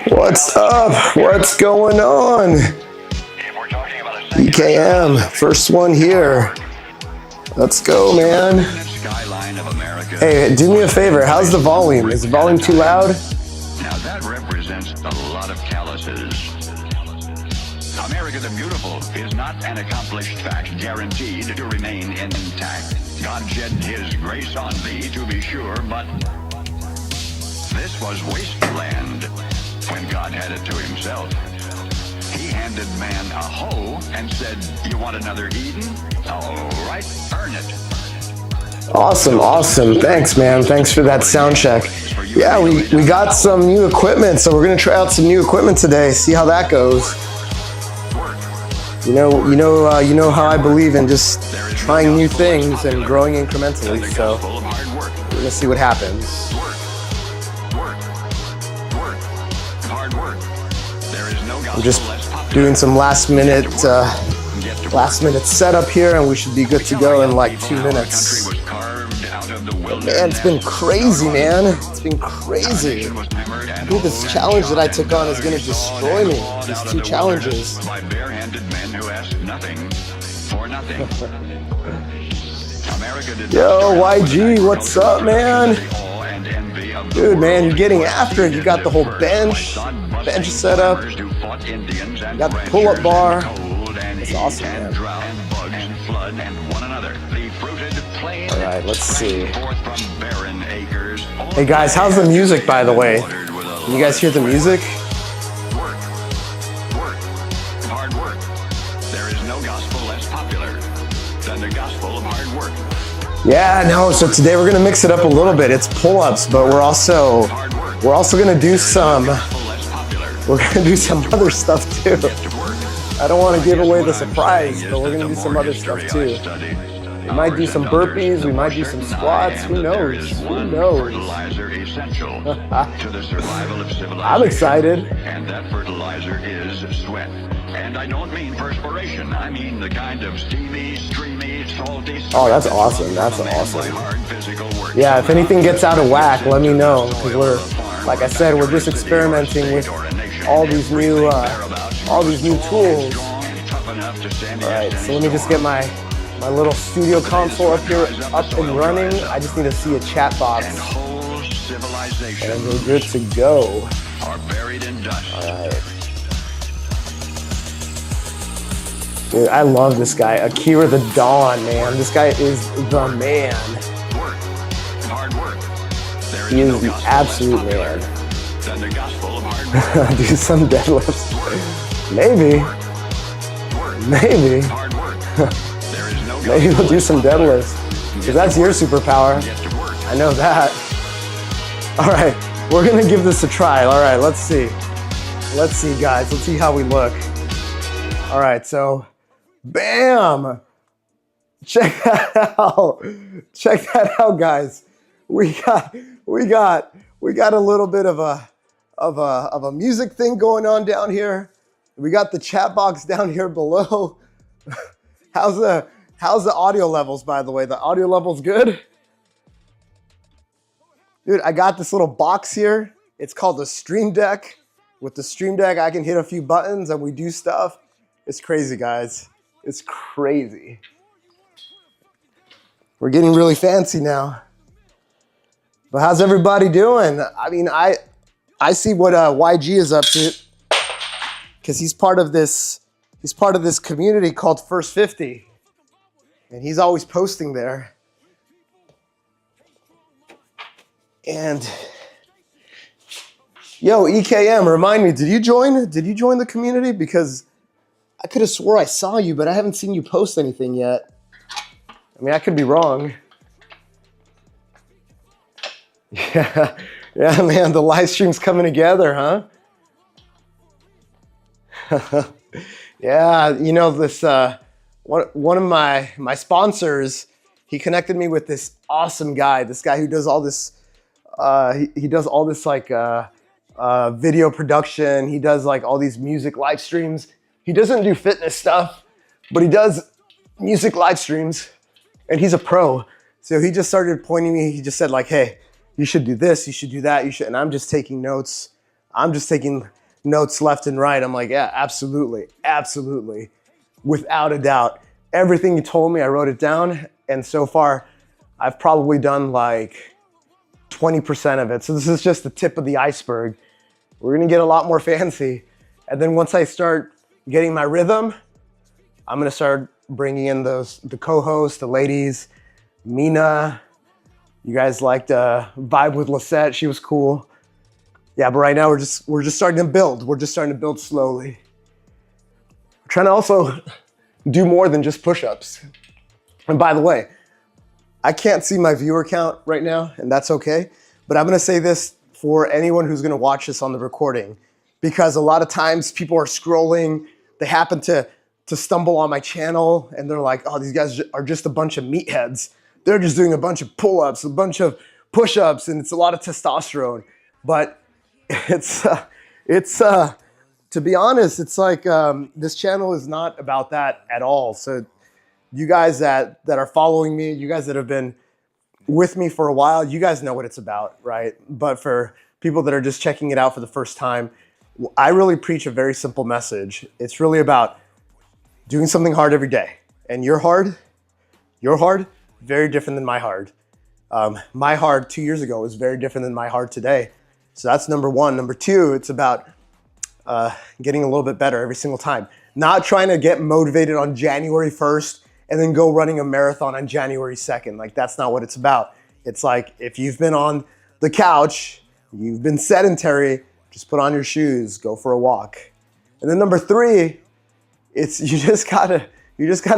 What's up? What's going on? EKM, first one here. Let's go, man. Hey, do me a favor. How's the volume? Is the volume too loud? Now that represents a lot of calluses. America the Beautiful is not an accomplished fact guaranteed to remain intact. God shed his grace on thee, to be sure, but this was wasteland when God had it to himself. He handed man a hoe and said, "You want another Eden? All right, earn it." Awesome, awesome. Thanks, man. Thanks for that sound check. Yeah, we got some new equipment, so we're gonna try out some new equipment today. See how that goes. You know how I believe in just trying new things and growing incrementally. So we're gonna see what happens. I'm just doing some last minute setup here, and we should be good to go in like 2 minutes. But man, it's been crazy, man. It's been crazy. I think this challenge that I took on is gonna destroy me. These 2 challenges. Yo, YG, what's up, man? Dude, man, you're getting after it. You got the whole bench set up. You got the pull-up bar. It's awesome, man. All right, let's see. Hey guys, how's the music, by the way? Can you guys hear the music? Yeah, no, so today we're gonna mix it up a little bit. It's pull-ups, but we're also gonna do some other stuff too. I don't want to give away the surprise, but we're gonna do some other stuff too. We might do some burpees, we might do some squats, who knows? Who knows? I'm excited. And that fertilizer is sweat. And I don't mean perspiration, I mean the kind of steamy, streamy, salty. Oh, that's awesome. That's awesome. Yeah, if anything gets out of whack, let me know, because like I said, we're just experimenting with all these new tools. All right, so let me just get my little studio console up and running. I just need to see a chat box, and we're good to go. All right. Dude, I love this guy, Akira the Dawn, man. This guy is the man. He is the absolute man. Do some deadlifts. Maybe. Maybe we'll do some deadlifts. Because that's your superpower. I know that. All right, we're gonna give this a try. All right, let's see. Let's see, guys. Let's see how we look. All right, so. Bam! Check that out. Check that out, guys. We got a little bit of a music thing going on down here. We got the chat box down here below. How's the audio levels, by the way? The audio levels good? Dude, I got this little box here. It's called the Stream Deck. With the Stream Deck, I can hit a few buttons and we do stuff. It's crazy, guys. It's crazy. We're getting really fancy now. But how's everybody doing? I mean, I see what YG is up to, because he's part of this community called First 50. And he's always posting there. And yo, EKM, remind me, did you join the community? Because I could have swore I saw you, but I haven't seen you post anything yet. I mean, I could be wrong. Yeah, man, the live stream's coming together, huh? Yeah, you know, this one of my sponsors, he connected me with this awesome guy. This guy who does all this. He does all this like video production. He does like all these music live streams. He doesn't do fitness stuff, but he does music live streams, and he's a pro. So he just started pointing me. He just said like, "Hey, you should do this. You should do that. You should." And I'm just taking notes. I'm just taking notes left and right. I'm like, yeah, absolutely, absolutely. Without a doubt. Everything you told me, I wrote it down. And so far, I've probably done like 20% of it. So this is just the tip of the iceberg. We're gonna get a lot more fancy. And then once I start getting my rhythm, I'm gonna start bringing in the co-hosts, the ladies, Mina. You guys liked Vibe with Lisette, she was cool. Yeah, but right now we're just starting to build. We're just starting to build slowly. We're trying to also do more than just push-ups. And by the way, I can't see my viewer count right now, and that's okay. But I'm gonna say this for anyone who's gonna watch this on the recording, because a lot of times people are scrolling, they happen to stumble on my channel, and they're like, oh, these guys are just a bunch of meatheads. They're just doing a bunch of pull-ups, a bunch of push-ups, and it's a lot of testosterone. But to be honest, it's like this channel is not about that at all. So you guys that are following me, you guys that have been with me for a while, you guys know what it's about, right? But for people that are just checking it out for the first time, I really preach a very simple message. It's really about doing something hard every day. And your hard, very different than my hard. My hard 2 years ago was very different than my hard today. So that's number one. Number two, it's about getting a little bit better every single time. Not trying to get motivated on January 1st and then go running a marathon on January 2nd. Like, that's not what it's about. It's like, if you've been on the couch, you've been sedentary, just put on your shoes, go for a walk. And then number three, it's you just gotta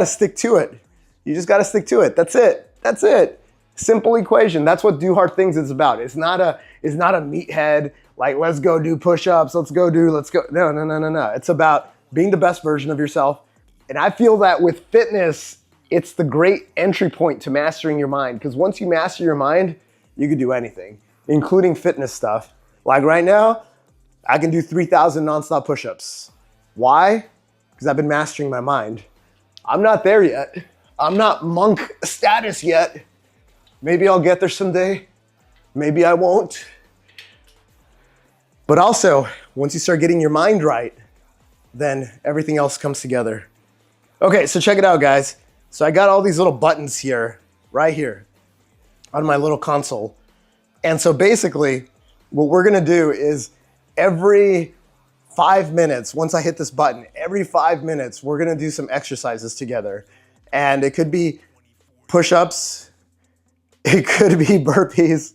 stick to it. You just gotta stick to it. That's it. Simple equation. That's what Do Hard Things is about. It's not a meathead, like, let's go do push-ups, let's go. No. It's about being the best version of yourself. And I feel that with fitness, it's the great entry point to mastering your mind. Because once you master your mind, you can do anything, including fitness stuff. Like right now, I can do 3,000 nonstop push-ups. Why? Because I've been mastering my mind. I'm not there yet. I'm not monk status yet. Maybe I'll get there someday. Maybe I won't. But also, once you start getting your mind right, then everything else comes together. Okay, so check it out, guys. So I got all these little buttons here, right here, on my little console. And so basically, what we're gonna do is every 5 minutes, once I hit this button, every 5 minutes, we're gonna do some exercises together. And it could be push-ups, it could be burpees,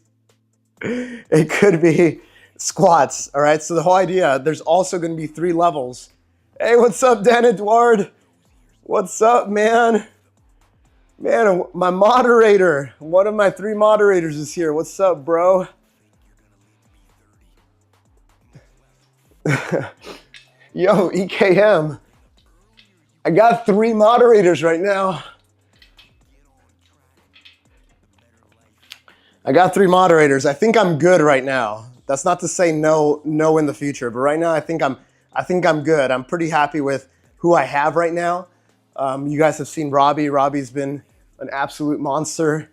it could be squats, all right? So the whole idea, there's also gonna be 3 levels. Hey, what's up, Dan Edouard? What's up, man? Man, my moderator, one of my 3 moderators is here. What's up, bro? Yo, EKM. I got 3 moderators right now. I got 3 moderators. I think I'm good right now. That's not to say no in the future, but right now I think I'm good. I'm pretty happy with who I have right now. You guys have seen Robbie. Robbie's been an absolute monster.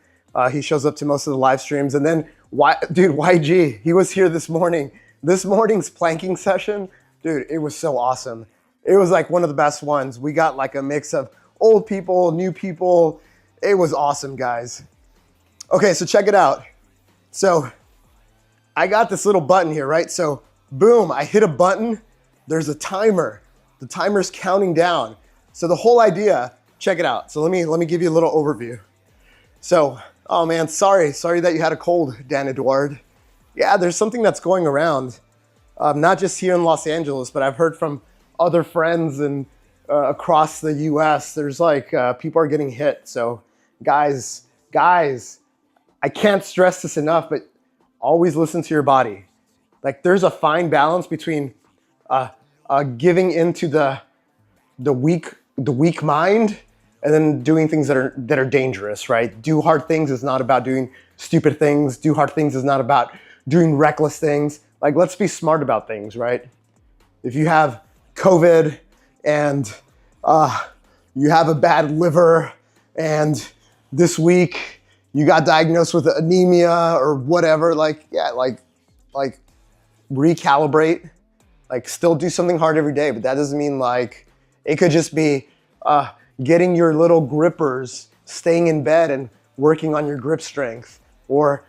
He shows up to most of the live streams. And then, dude, YG, he was here this morning. This morning's planking session, dude, it was so awesome. It was like one of the best ones. We got like a mix of old people, new people. It was awesome, guys. Okay, so check it out. So I got this little button here, right? So boom, I hit a button. There's a timer. The timer's counting down. So the whole idea, check it out. So let me give you a little overview. So, oh man, sorry that you had a cold, Dan Edouard. Yeah, there's something that's going around, not just here in Los Angeles, but I've heard from other friends and across the US, there's like, people are getting hit. So guys, I can't stress this enough, but always listen to your body. Like, there's a fine balance between giving into the weak mind and then doing things that are dangerous, right? Do hard things is not about doing stupid things. Do hard things is not about doing reckless things. Like, let's be smart about things, right? If you have COVID and you have a bad liver and this week you got diagnosed with anemia or whatever, like recalibrate, like still do something hard every day, but that doesn't mean like, it could just be getting your little grippers, staying in bed and working on your grip strength. Or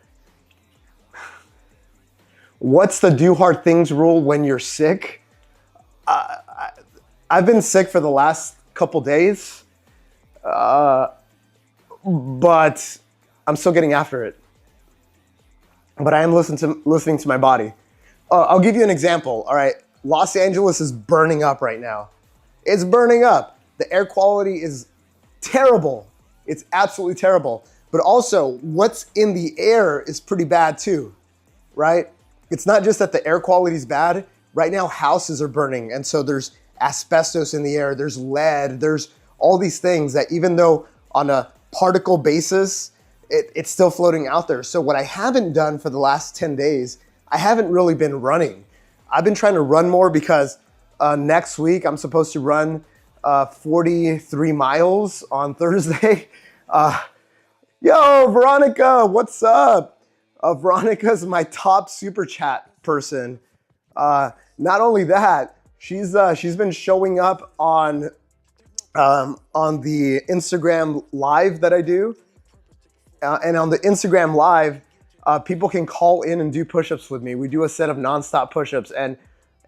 what's the do hard things rule when you're sick? I've been sick for the last couple days, but I'm still getting after it. But I am listening to my body. I'll give you an example. All right, Los Angeles is burning up right now. It's burning up. The air quality is terrible. It's absolutely terrible. But also, what's in the air is pretty bad too, right? It's not just that the air quality is bad. Right now, houses are burning, and so there's asbestos in the air. There's lead. There's all these things that, even though on a particle basis, it's still floating out there. So what I haven't done for the last 10 days, I haven't really been running. I've been trying to run more because next week I'm supposed to run 43 miles on Thursday. Yo, Veronica, what's up? Veronica's my top super chat person. Not only that, she's been showing up on the Instagram live that I do. And on the Instagram live, people can call in and do push-ups with me. We do a set of nonstop push-ups, and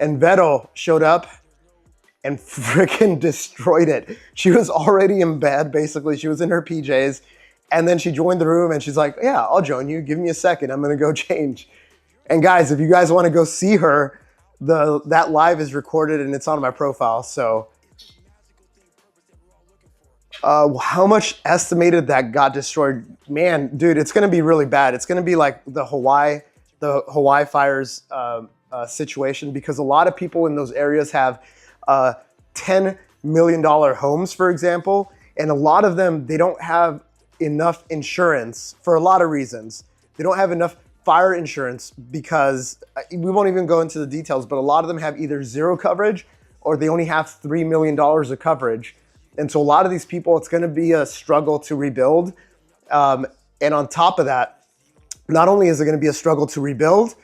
Vero showed up and freaking destroyed it. She was already in bed, basically. She was in her PJs, and then she joined the room and she's like, yeah, I'll join you. Give me a second. I'm gonna go change. And guys, if you guys wanna go see her, that live is recorded and it's on my profile, so. How much estimated that got destroyed? Man, dude, it's gonna be really bad. It's gonna be like the Hawaii fires situation, because a lot of people in those areas have $10 million homes, for example, and a lot of them, they don't have enough insurance for a lot of reasons. They don't have enough fire insurance because we won't even go into the details, but a lot of them have either zero coverage or they only have $3 million of coverage. And so a lot of these people, it's gonna be a struggle to rebuild. And on top of that, not only is it gonna be a struggle to rebuild,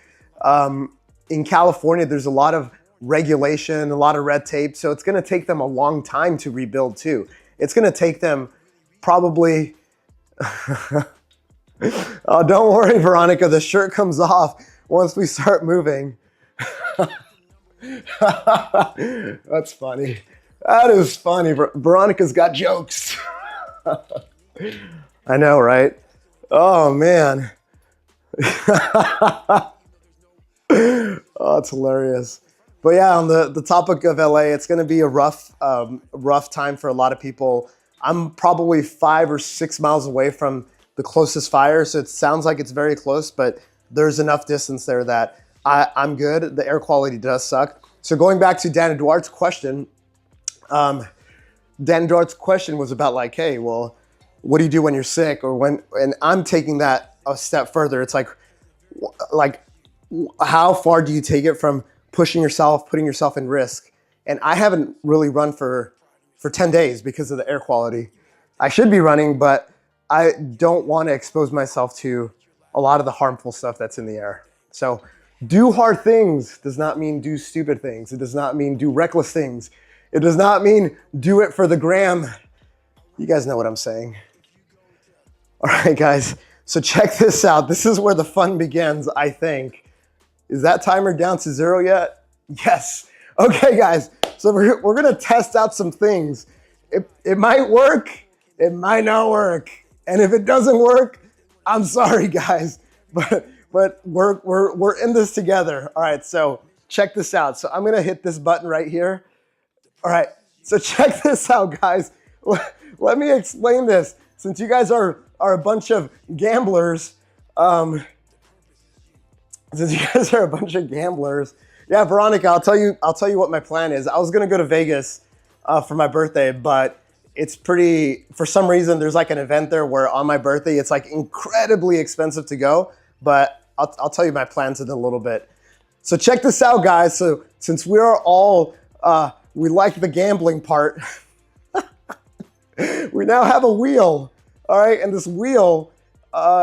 in California, there's a lot of regulation, a lot of red tape. So it's gonna take them a long time to rebuild too. It's gonna take them probably, oh, don't worry, Veronica, the shirt comes off once we start moving. That's funny. That is funny. Veronica's got jokes. I know, right? Oh, man. Oh, it's hilarious. But yeah, on the topic of LA, it's going to be a rough time for a lot of people. I'm probably 5 or 6 miles away from the closest fire, so it sounds like it's very close, but there's enough distance there that I'm good. The air quality does suck. So going back to Dan Duarte's question, Dan Duarte's question was about like, hey, well, what do you do when you're sick or when, and I'm taking that a step further. It's like how far do you take it from pushing yourself, putting yourself in risk? And I haven't really run for 10 days because of the air quality. I should be running, but I don't want to expose myself to a lot of the harmful stuff that's in the air. So do hard things does not mean do stupid things. It does not mean do reckless things. It does not mean do it for the gram. You guys know what I'm saying. All right, guys. So check this out. This is where the fun begins, I think. Is that timer down to 0 yet? Yes. Okay, guys. So we're going to test out some things. It might work. It might not work. And if it doesn't work, I'm sorry, guys. But we're in this together. All right, so check this out. So I'm going to hit this button right here. All right, so check this out, guys. Let me explain this. Since you guys are a bunch of gamblers, yeah, Veronica, I'll tell you what my plan is. I was gonna go to Vegas for my birthday, but it's pretty, for some reason, there's like an event there where on my birthday, it's like incredibly expensive to go, but I'll tell you my plans in a little bit. So check this out, guys. So since we are all, we like the gambling part, we now have a wheel, all right? And this wheel,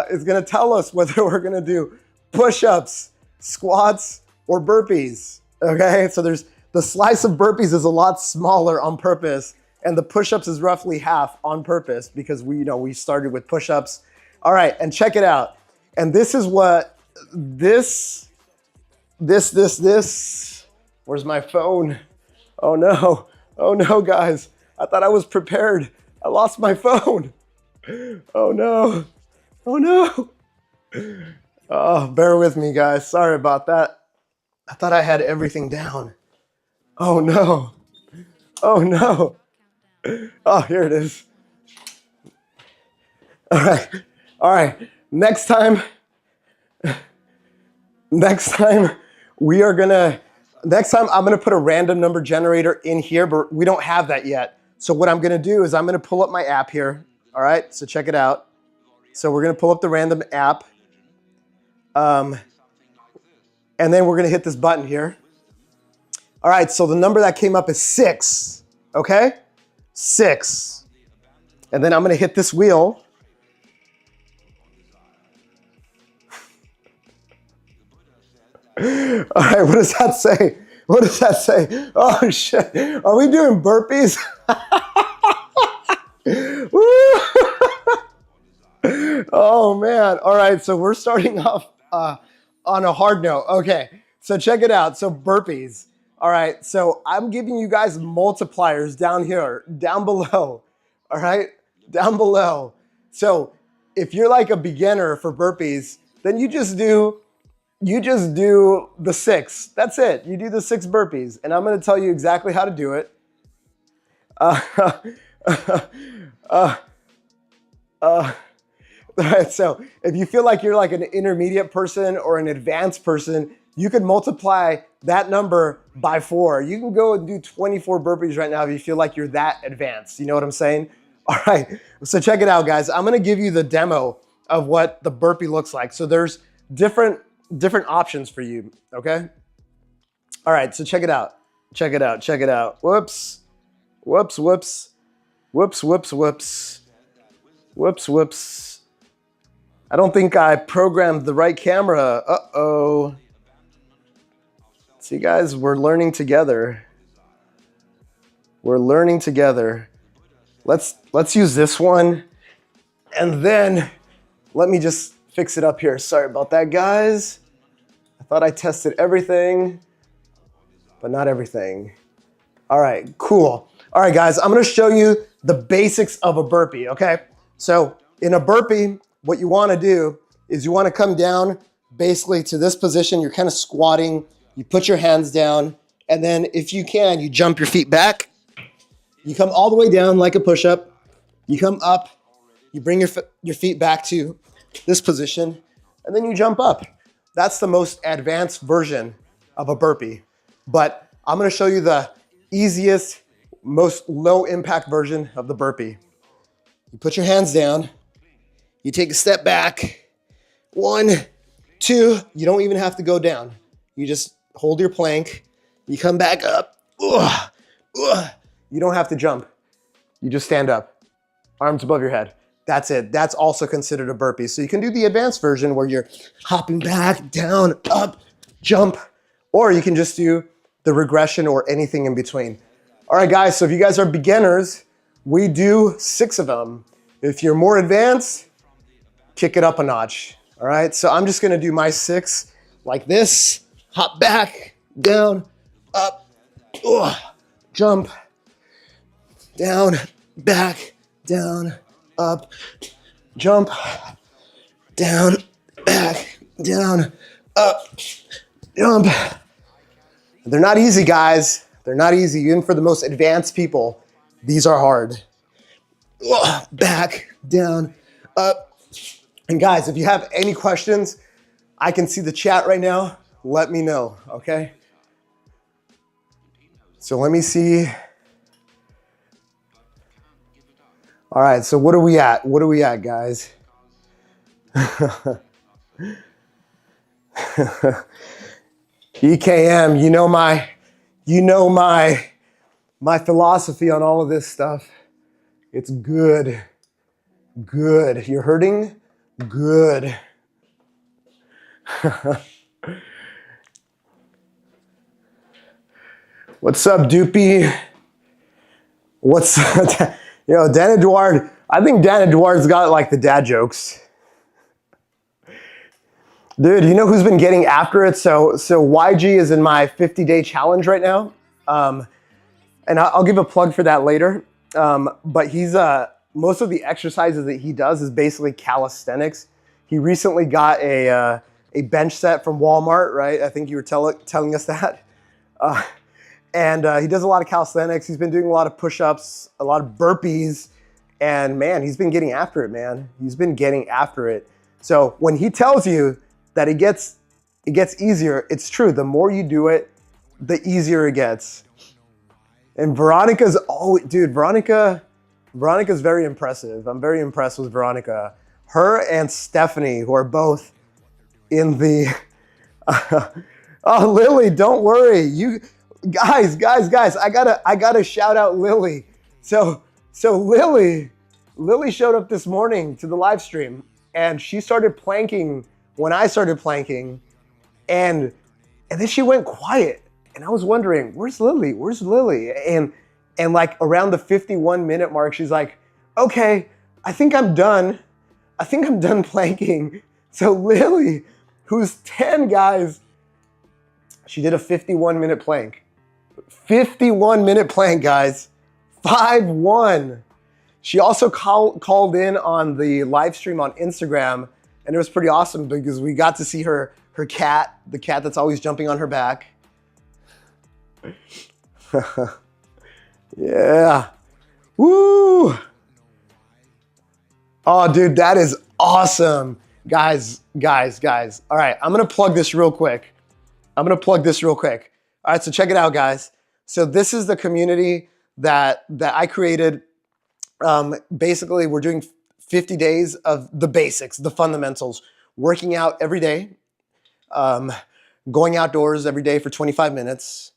is going to tell us whether we're going to do push-ups, squats, or burpees, okay? So there's the slice of burpees is a lot smaller on purpose, and the push-ups is roughly half on purpose because we started with push-ups. All right, and check it out. And this is what this. Where's my phone? Oh no, guys. I thought I was prepared. I lost my phone. Oh no. Oh, bear with me, guys. Sorry about that. I thought I had everything down. Oh no. Oh, here it is. All right. Next time I'm gonna put a random number generator in here, but we don't have that yet. So what I'm gonna do is I'm gonna pull up my app here. All right, so check it out. So we're gonna pull up the random app. And then we're gonna hit this button here. All right, so the number that came up is 6, okay? 6. And then I'm gonna hit this wheel. All right, what does that say? Oh shit, are we doing burpees? Oh man, all right, so we're starting off on a hard note. Okay, so check it out, so burpees. All right, so I'm giving you guys multipliers down here, down below, all right? Down below. So if you're like a beginner for burpees, then you just do the 6. That's it. You do the 6 burpees. And I'm going to tell you exactly how to do it. Right, so if you feel like you're like an intermediate person or an advanced person, you could multiply that number by 4. You can go and do 24 burpees right now if you feel like you're that advanced. You know what I'm saying? All right, so check it out, guys. I'm going to give you the demo of what the burpee looks like. So there's different options for you, okay? All right, so check it out. Whoops. I don't think I programmed the right camera. Uh-oh. See, guys, we're learning together. Let's use this one, and then let me just fix it up here. Sorry about that, guys. I thought I tested everything, but not everything. All right, cool. All right, guys, I'm gonna show you the basics of a burpee, okay? So in a burpee, what you wanna do is you wanna come down basically to this position. You're kind of squatting. You put your hands down, and then if you can, you jump your feet back. You come all the way down like a push-up. You come up, you bring your feet back to this position, and then you jump up. That's the most advanced version of a burpee. But I'm gonna show you the easiest, most low impact version of the burpee. You put your hands down, you take a step back, 1, 2, you don't even have to go down. You just hold your plank, you come back up, you don't have to jump. You just stand up, arms above your head. That's it. That's also considered a burpee. So you can do the advanced version where you're hopping back, down, up, jump, or you can just do the regression or anything in between. All right, guys, so if you guys are beginners, we do 6 of them. If you're more advanced, kick it up a notch. All right, so I'm just gonna do my 6 like this. Hop back, down, up, jump, down, back, down, up, jump, down, back, down, up, jump. They're not easy, guys. They're not easy. Even for the most advanced people, these are hard. Back, down, up. And guys, if you have any questions, I can see the chat right now. Let me know, okay? So let me see. All right, so what are we at? Guys? EKM, you know my philosophy on all of this stuff. It's good. You're hurting? Good. What's up, Doopy? What's Dan Edouard? I think Dan Edouard's got like the dad jokes. Dude, you know who's been getting after it? So YG is in my 50-day challenge right now. And I'll give a plug for that later. But he's most of the exercises that he does is basically calisthenics. He recently got a bench set from Walmart, right? I think you were telling us that. And he does a lot of calisthenics. He's been doing a lot of push-ups, a lot of burpees, and man, he's been getting after it, man. He's been getting after it. So when he tells you that it gets easier, it's true. The more you do it, the easier it gets. And Veronica's dude, Veronica's very impressive. I'm very impressed with Veronica. Her and Stephanie, who are both in the, oh, Lily, don't worry. You guys, I gotta shout out Lily. So Lily showed up this morning to the live stream and she started planking when I started planking, and then she went quiet. And I was wondering, where's Lily? Where's Lily? And like around the 51-minute mark, she's like, okay, I think I'm done. I think I'm done planking. So Lily, who's 10, guys, she did a 51-minute plank. 51-minute plank, guys. 5-1. She also called in on the live stream on Instagram, and it was pretty awesome because we got to see her cat, the cat that's always jumping on her back. Yeah. Woo! Oh, dude, that is awesome. Guys. All right, I'm gonna plug this real quick. All right, so check it out, guys. So this is the community that I created. Basically, we're doing 50 days of the basics, the fundamentals, working out every day, going outdoors every day for 25 minutes,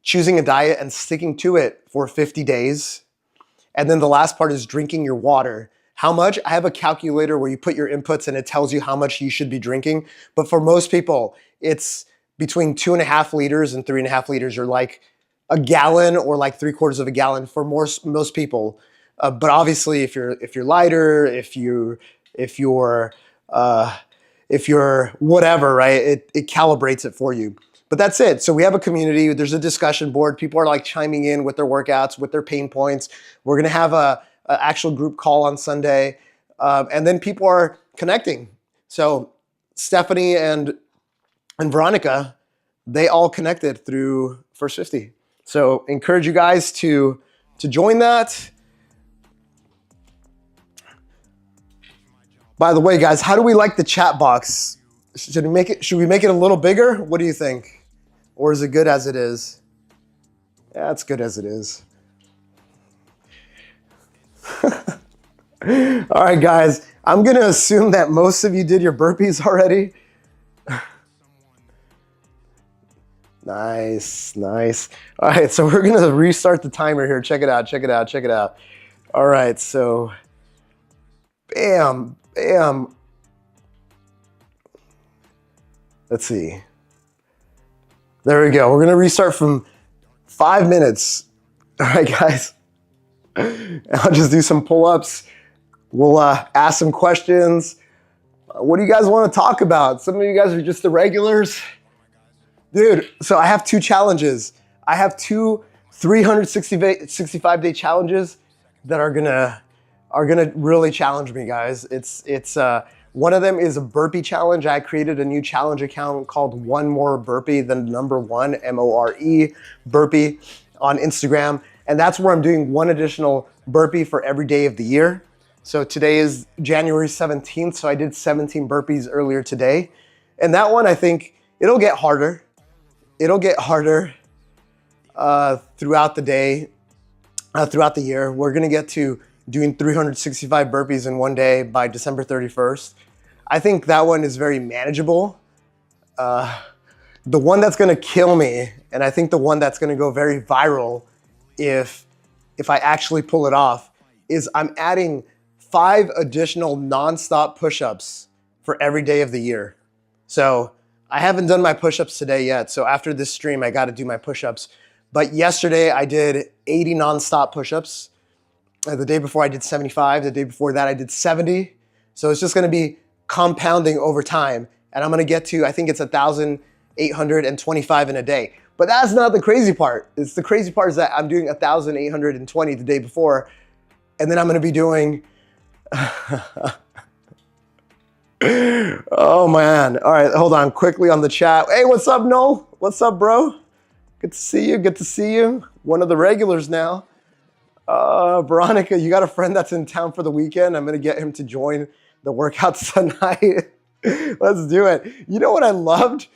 choosing a diet and sticking to it for 50 days. And then the last part is drinking your water. How much? I have a calculator where you put your inputs and it tells you how much you should be drinking. But for most people, it's between 2.5 liters and 3.5 liters, or like a gallon or like 3/4 of a gallon for most people. But obviously, if you're lighter, if you're whatever, right? It calibrates it for you. But that's it. So we have a community. There's a discussion board. People are like chiming in with their workouts, with their pain points. We're gonna have a actual group call on Sunday, and then people are connecting. So Stephanie and Veronica, they all connected through First 50. So encourage you guys to join that. By the way, guys, how do we like the chat box? Should we make it a little bigger? What do you think? Or is it good as it is? Yeah, it's good as it is. All right, guys, I'm gonna assume that most of you did your burpees already. Nice. All right, so we're gonna restart the timer here. Check it out. All right, so bam. Let's see. There we go. We're gonna restart from 5 minutes. All right, guys. I'll just do some pull-ups. We'll ask some questions. What do you guys want to talk about? Some of you guys are just the regulars. Dude, so I have 2 challenges. I have 2 365-day challenges that are gonna really challenge me, guys. It's one of them is a burpee challenge. I created a new challenge account called One More Burpee, the number 1, MORE, burpee on Instagram. And that's where I'm doing 1 additional burpee for every day of the year. So today is January 17th, so I did 17 burpees earlier today. And that one, I think it'll get harder. Throughout the day, throughout the year. We're gonna get to doing 365 burpees in one day by December 31st. I think that one is very manageable. The one that's gonna kill me, and I think the one that's gonna go very viral if I actually pull it off, is I'm adding 5 additional nonstop push-ups for every day of the year. So I haven't done my push-ups today yet. So after this stream, I got to do my push-ups. But yesterday I did 80 nonstop push-ups. The day before I did 75. The day before that I did 70. So it's just going to be compounding over time. And I'm going to get to, I think it's 1,825 in a day. But that's not the crazy part. It's the crazy part is that I'm doing 1,820 the day before. And then I'm going to be doing, oh man. All right, hold on quickly on the chat. Hey, what's up, Noel? What's up, bro? Good to see you. Good to see you. One of the regulars now. Veronica, you got a friend that's in town for the weekend. I'm going to get him to join the workouts tonight. Let's do it. You know what I loved?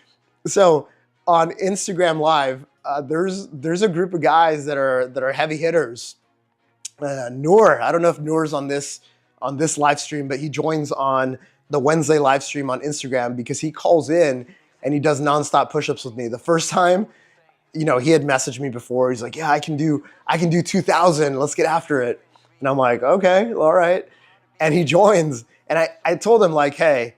So on Instagram Live, there's a group of guys that are heavy hitters. Noor, I don't know if Noor's on this live stream, but he joins on the Wednesday live stream on Instagram because he calls in and he does nonstop push-ups with me. The first time, you know, he had messaged me before. He's like, yeah, I can do 2,000. Let's get after it. And I'm like, okay, all right. And he joins. And I told him like, hey,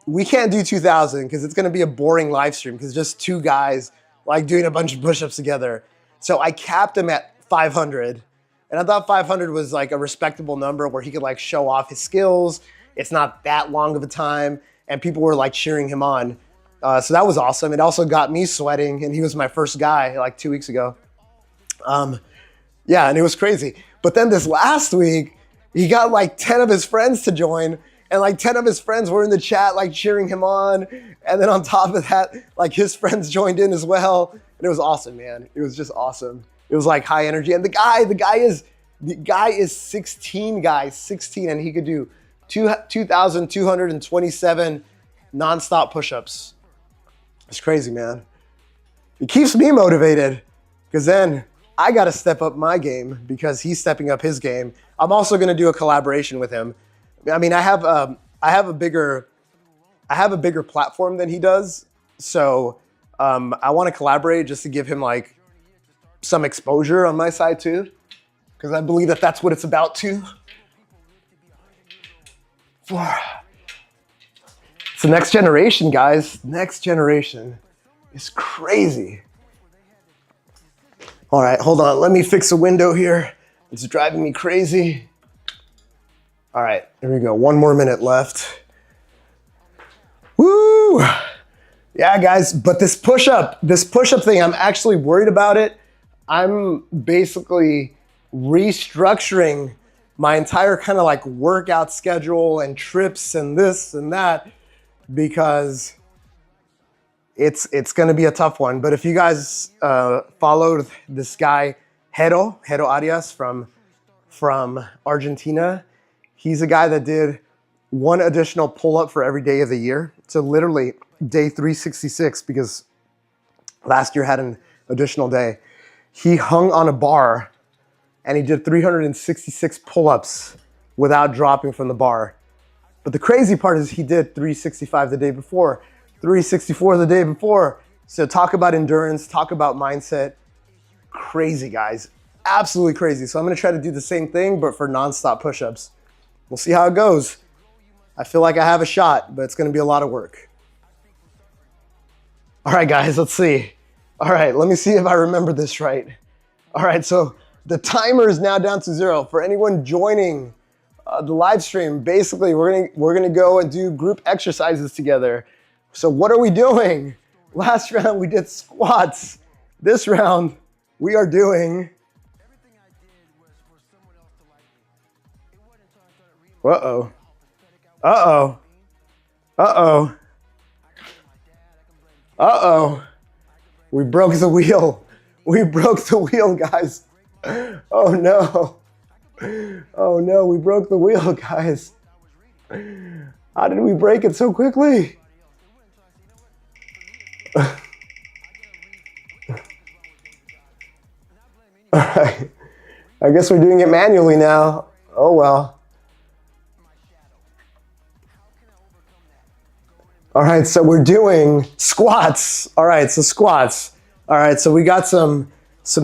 we can't do 2,000 because it's going to be a boring live stream because just two guys like doing a bunch of push-ups together. So I capped him at 500. And I thought 500 was like a respectable number where he could like show off his skills. It's not that long of a time. And people were like cheering him on. So that was awesome. It also got me sweating, and he was my first guy like 2 weeks ago. Yeah, and it was crazy. But then this last week, he got like 10 of his friends to join, and like 10 of his friends were in the chat like cheering him on. And then on top of that, like his friends joined in as well. And it was awesome, man. It was just awesome. It was like high energy. And the guy is 16, guys, 16, and he could do 2,227 nonstop push-ups. It's crazy, man. It keeps me motivated because then I got to step up my game because he's stepping up his game. I'm also going to do a collaboration with him. I mean, I have a bigger platform than he does. So I want to collaborate just to give him like some exposure on my side too. Because I believe that that's what it's about too. It's the next generation, guys. Next generation is crazy. All right, hold on. Let me fix a window here. It's driving me crazy. All right, here we go. 1 more minute left. Woo! Yeah, guys, but this push-up thing, I'm actually worried about it. I'm basically restructuring my entire kind of like workout schedule and trips and this and that because it's going to be a tough one. But if you guys followed this guy, Hero Arias from Argentina, he's a guy that did 1 additional pull-up for every day of the year. So literally day 366, because last year had an additional day. He hung on a bar and he did 366 pull-ups without dropping from the bar. But the crazy part is he did 365 the day before, 364 the day before. So talk about endurance, talk about mindset. Crazy, guys. Absolutely crazy. So I'm gonna try to do the same thing, but for nonstop push-ups. We'll see how it goes. I feel like I have a shot, but it's gonna be a lot of work. All right, guys, let's see. All right, let me see if I remember this right. All right, so the timer is now down to 0. For anyone joining the live stream, basically we're gonna go and do group exercises together. So what are we doing? Last round we did squats. This round we are doing. Uh-oh. Uh-oh. Uh-oh. Uh-oh. We broke the wheel. We broke the wheel, guys. Oh no. Oh no, we broke the wheel, guys. How did we break it so quickly? All right. I guess we're doing it manually now. Oh well. All right, so we're doing squats. All right, so squats. All right, so we got some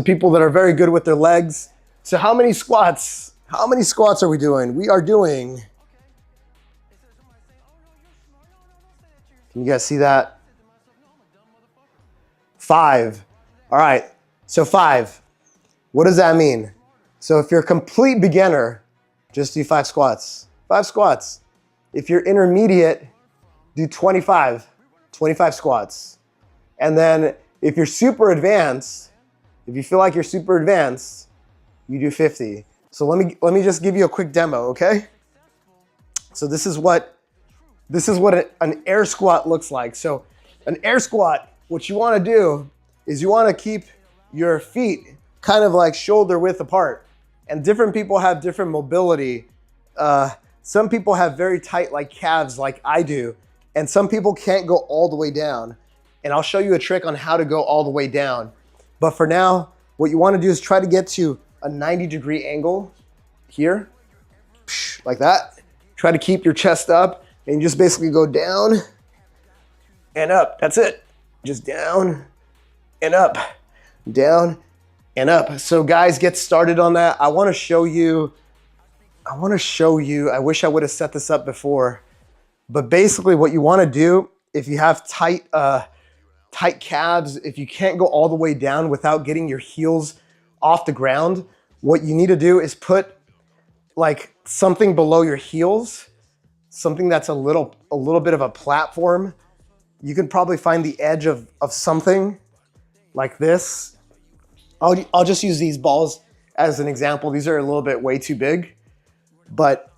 people that are very good with their legs. So how many squats? How many squats are we doing? We are doing, can you guys see that? 5. All right, so 5. What does that mean? So if you're a complete beginner, just do 5 squats. 5 squats. If you're intermediate, do 25 squats. And then if you're super advanced, if you feel like you're super advanced, you do 50. So let me just give you a quick demo, okay? So this is what an air squat looks like. So an air squat, what you want to do is you want to keep your feet kind of like shoulder width apart. And different people have different mobility. Some people have very tight like calves like I do. And some people can't go all the way down. And I'll show you a trick on how to go all the way down. But for now, what you want to do is try to get to a 90-degree angle here, like that. Try to keep your chest up and you just basically go down and up. That's it. Just down and up, down and up. So guys, get started on that. I want to show you, I wish I would have set this up before, but basically what you want to do, if you have tight calves, if you can't go all the way down without getting your heels off the ground, what you need to do is put like something below your heels, something that's a little bit of a platform. You can probably find the edge of something like this. I'll just use these balls as an example. These are a little bit way too big, but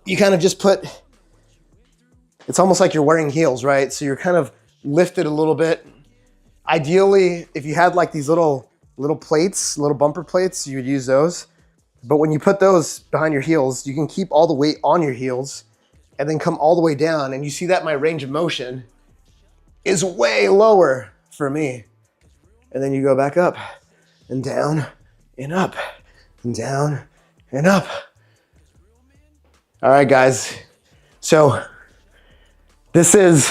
you kind of just put, it's almost like you're wearing heels, right? So you're kind of lifted a little bit. Ideally, if you had like these little plates, little bumper plates, you would use those. But when you put those behind your heels, you can keep all the weight on your heels and then come all the way down. And you see that my range of motion is way lower for me. And then you go back up and down and up and down and up. All right, guys. So this is,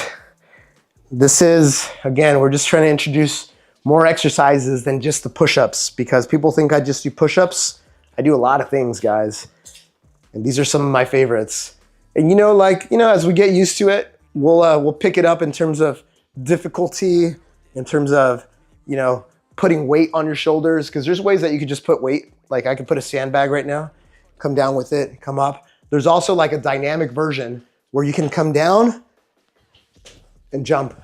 again, we're just trying to introduce more exercises than just the push-ups because people think I just do push-ups. I do a lot of things, guys. And these are some of my favorites. And as we get used to it, we'll pick it up in terms of difficulty, in terms of, putting weight on your shoulders, because there's ways that you could just put weight. Like I could put a sandbag right now, come down with it, come up. There's also like a dynamic version where you can come down and jump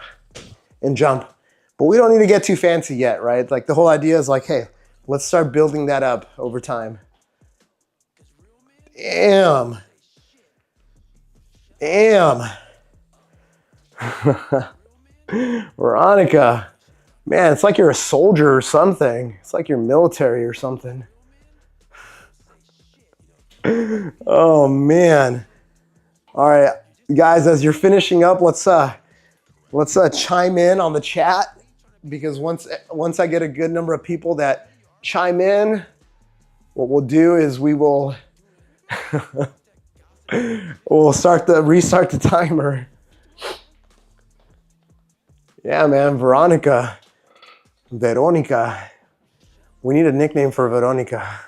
and jump. But we don't need to get too fancy yet, right? Like the whole idea is like, hey, let's start building that up over time. Damn. Veronica, man, it's like you're a soldier or something. It's like you're military or something. Oh man. All right, guys, as you're finishing up, let's chime in on the chat, because once I get a good number of people that chime in, what we'll do is we'll restart the timer. Yeah, man, Veronica. We need a nickname for Veronica.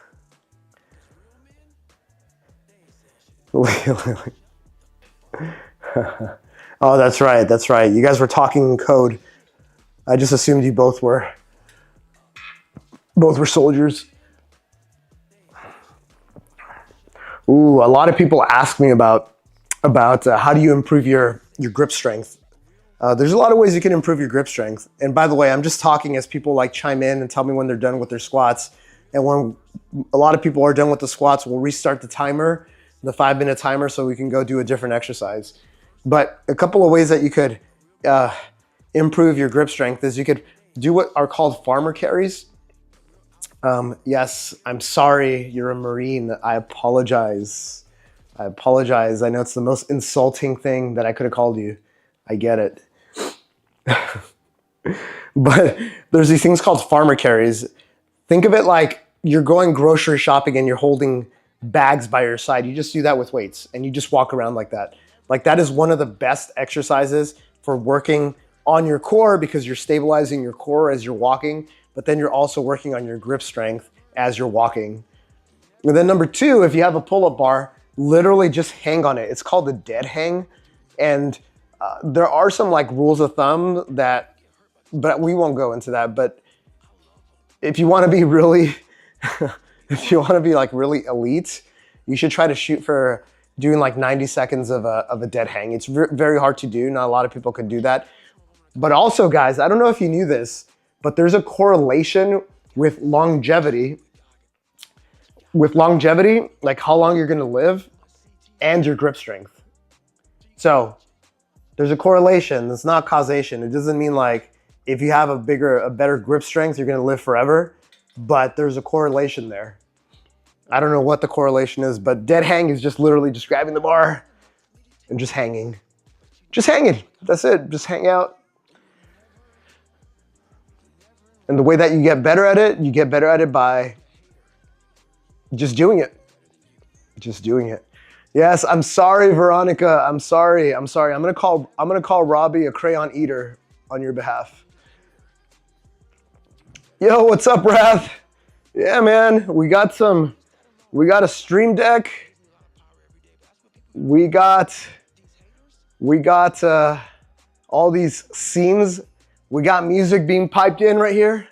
Oh, that's right. You guys were talking in code. I just assumed you both were soldiers. Ooh, a lot of people ask me about how do you improve your grip strength. There's a lot of ways you can improve your grip strength. And by the way, I'm just talking as people like chime in and tell me when they're done with their squats. And when a lot of people are done with the squats, we'll restart the timer, the 5-minute timer, so we can go do a different exercise. But a couple of ways that you could improve your grip strength is you could do what are called farmer carries. Yes, I'm sorry, you're a Marine. I apologize. I know it's the most insulting thing that I could have called you. I get it. But there's these things called farmer carries. Think of it like you're going grocery shopping and you're holding bags by your side. You just do that with weights and you just walk around like that. Like that is one of the best exercises for working on your core, because you're stabilizing your core as you're walking, but then you're also working on your grip strength as you're walking. And then number 2, if you have a pull-up bar, literally just hang on it. It's called the dead hang. And there are some like rules of thumb that but we won't go into that. But if you want to be really, if you want to be like really elite, you should try to shoot for doing like 90 seconds of a dead hang. It's very hard to do. Not a lot of people could do that. But also, guys, I don't know if you knew this, but there's a correlation with longevity. With longevity, like how long you're going to live and your grip strength. So there's a correlation. It's not causation. It doesn't mean like if you have a better grip strength, you're going to live forever. But there's a correlation there. I don't know what the correlation is, but dead hang is just literally just grabbing the bar and just hanging. Just hanging. That's it. Just hang out. And the way that you get better at it, you get better at it by just doing it. Just doing it. Yes, I'm sorry, Veronica. I'm sorry. I'm gonna call Robbie a crayon eater on your behalf. Yo, what's up, Wrath? Yeah, man. We got a stream deck. We got all these scenes. We got music being piped in right here.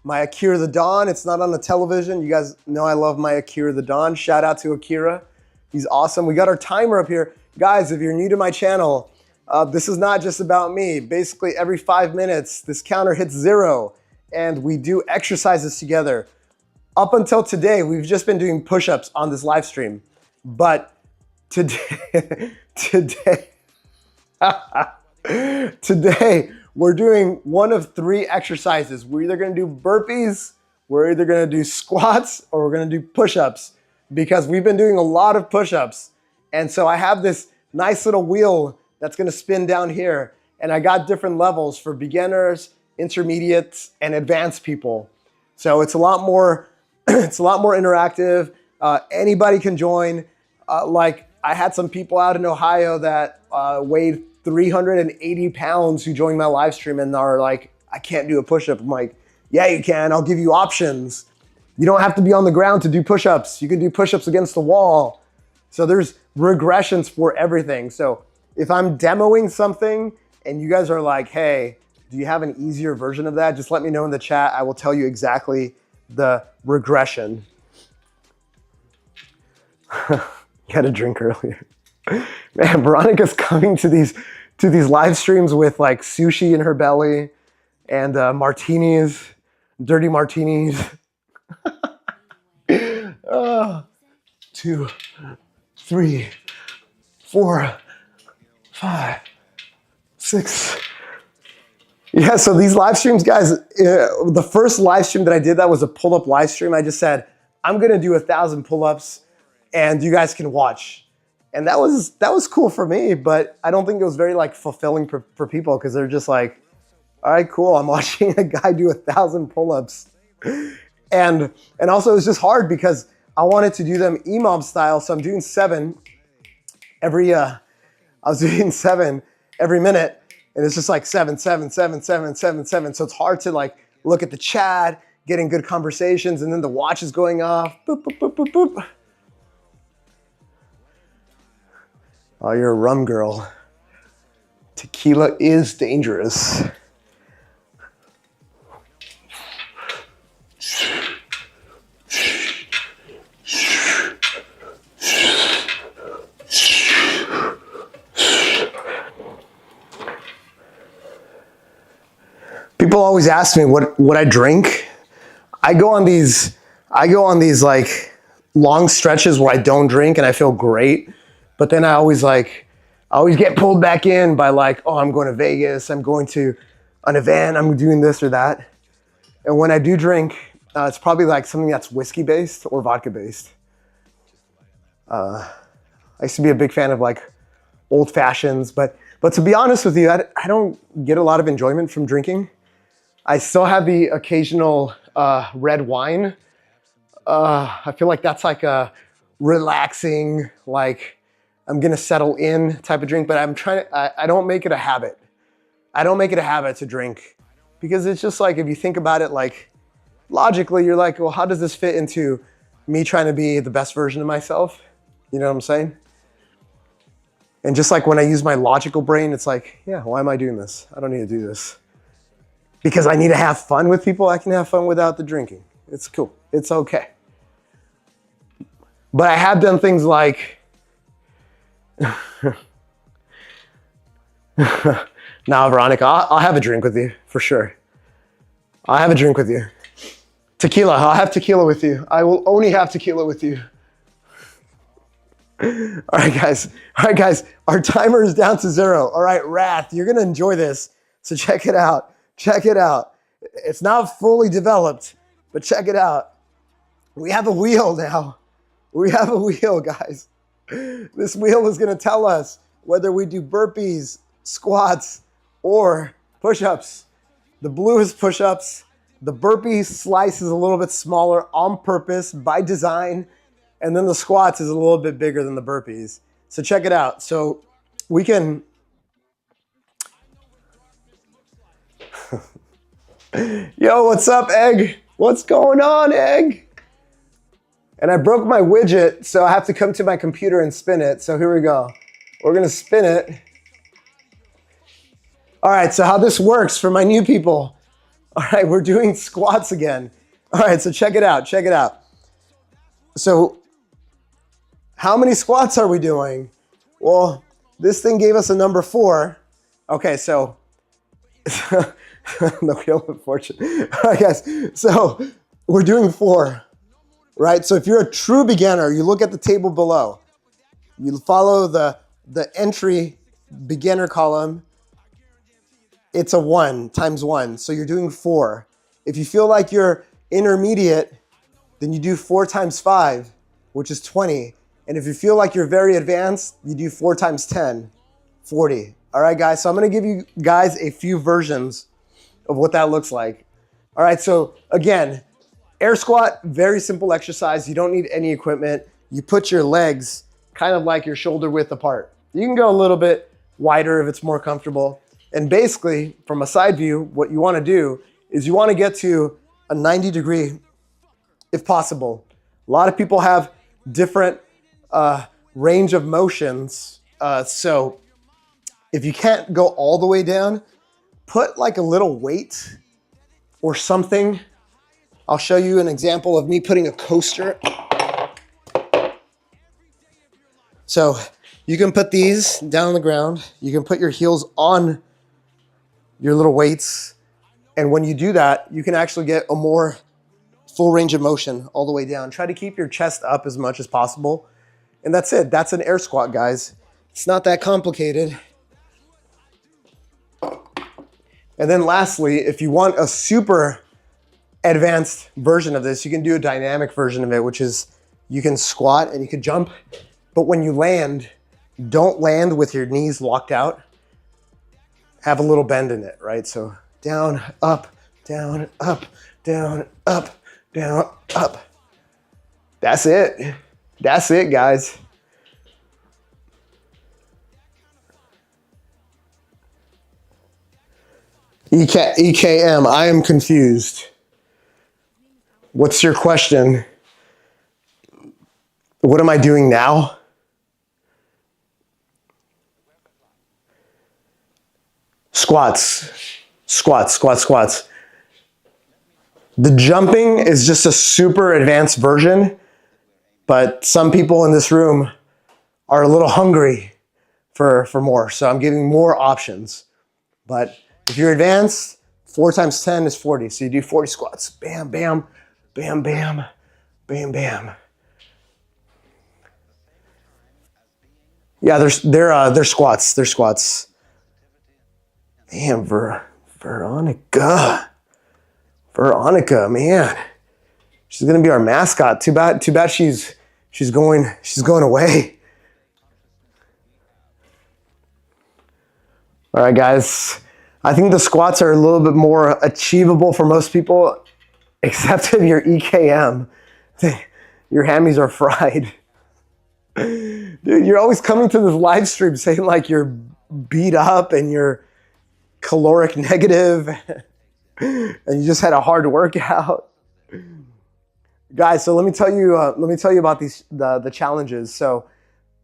My Akira the Don, it's not on the television. You guys know I love my Akira the Don. Shout out to Akira. He's awesome. We got our timer up here. Guys, if you're new to my channel, this is not just about me. Basically, every 5 minutes, this counter hits 0, and we do exercises together. Up until today, we've just been doing push-ups on this live stream. But today, today, we're doing one of 3 exercises. We're either gonna do burpees, we're either gonna do squats, or we're gonna do push-ups, because we've been doing a lot of push-ups. And so I have this nice little wheel that's gonna spin down here, and I got different levels for beginners, intermediates, and advanced people. So it's a lot more, it's a lot more interactive. Anybody can join. Like I had some people out in Ohio that weighed 380 pounds who joined my live stream and are like, I can't do a push-up. I'm like, yeah, you can. I'll give you options. You don't have to be on the ground to do push-ups. You can do push-ups against the wall. So there's regressions for everything. So if I'm demoing something and you guys are like, hey, do you have an easier version of that? Just let me know in the chat. I will tell you exactly the regression. You had a drink earlier. Man, Veronica's coming to these live streams with like sushi in her belly and martinis, dirty martinis. 2, 3, 4, 5, 6. Yeah, so these live streams, guys, the first live stream that I did that was a pull-up live stream. I just said, I'm gonna do 1,000 pull-ups and you guys can watch. And that was cool for me, but I don't think it was very like fulfilling for people because they're just like, all right, cool. I'm watching a guy do 1,000 pull-ups. And also it was just hard because I wanted to do them EMOM style. So I'm doing 7 every, I was doing 7 every minute. And it's just like 7, 7, 7, 7, 7, 7. So it's hard to like look at the chat, getting good conversations, and then the watch is going off. Boop, boop, boop, boop, boop. Oh, you're a rum girl. Tequila is dangerous. People always ask me what I drink. I go on these like long stretches where I don't drink and I feel great. But then I always get pulled back in by like, oh, I'm going to Vegas, I'm going to an event, I'm doing this or that. And when I do drink, it's probably like something that's whiskey based or vodka based. I used to be a big fan of like old fashions, but to be honest with you, I don't get a lot of enjoyment from drinking. I still have the occasional red wine. I feel like that's like a relaxing, like I'm gonna settle in type of drink, but I don't make it a habit. I don't make it a habit to drink because it's just like, if you think about it, like logically, you're like, well, how does this fit into me trying to be the best version of myself? You know what I'm saying? And just like when I use my logical brain, it's like, yeah, why am I doing this? I don't need to do this. because I need to have fun with people, I can have fun without the drinking. It's cool. It's okay. But I have done things like, now, Veronica, I'll have a drink with you for sure. I'll have a drink with you. Tequila, I'll have tequila with you. I will only have tequila with you. All right, guys. Our timer is down to 0. All right, Wrath, you're gonna enjoy this. So check it out. It's not fully developed, but check it out. We have a wheel now. We have a wheel, guys. This wheel is gonna tell us whether we do burpees, squats, or push-ups. The blue is push-ups. The burpee slice is a little bit smaller on purpose by design. And then the squats is a little bit bigger than the burpees. So check it out. So we can, yo, what's up, Egg? What's going on, Egg? And I broke my widget, so I have to come to my computer and spin it. So here we go. We're gonna spin it. All right, so how this works for my new people. All right, we're doing squats again. All right, so check it out. So how many squats are we doing? Well, this thing gave us a number 4. Okay, so the wheel of fortune. All right, guys, so we're doing 4, right? So if you're a true beginner, you look at the table below. You follow the entry beginner column. It's a 1 times 1, so you're doing 4. If you feel like you're intermediate, then you do 4 times 5, which is 20. And if you feel like you're very advanced, you do 4 times 10, 40. All right, guys, so I'm gonna give you guys a few versions of what that looks like. All right, so again, air squat, very simple exercise. You don't need any equipment. You put your legs kind of like your shoulder width apart. You can go a little bit wider if it's more comfortable. And basically, from a side view, what you wanna do is you wanna get to a 90-degree, if possible. A lot of people have different range of motions. So if you can't go all the way down, put like a little weight or something. I'll show you an example of me putting a coaster. So you can put these down on the ground. You can put your heels on your little weights. And when you do that, you can actually get a more full range of motion all the way down. Try to keep your chest up as much as possible. And that's it. That's an air squat, guys. It's not that complicated. And then lastly, if you want a super advanced version of this, you can do a dynamic version of it, which is you can squat and you can jump. But when you land, don't land with your knees locked out. Have a little bend in it, right? So down, up, down, up, down, up, down, up. That's it. That's it, guys. EKM, I am confused. What's your question? What am I doing now? Squats. The jumping is just a super advanced version, but some people in this room are a little hungry for more. So I'm giving more options. But if you're advanced, 4 times 10 is 40. So you do 40 squats. Bam, bam, bam, bam, bam, bam. Yeah, they're squats. They're squats. Damn, Veronica, man, she's gonna be our mascot. Too bad she's going away. All right, guys. I think the squats are a little bit more achievable for most people, except if you're EKM. Your hammies are fried. Dude, you're always coming to this live stream saying like you're beat up and you're caloric negative and you just had a hard workout. Guys, so let me tell you about the challenges. So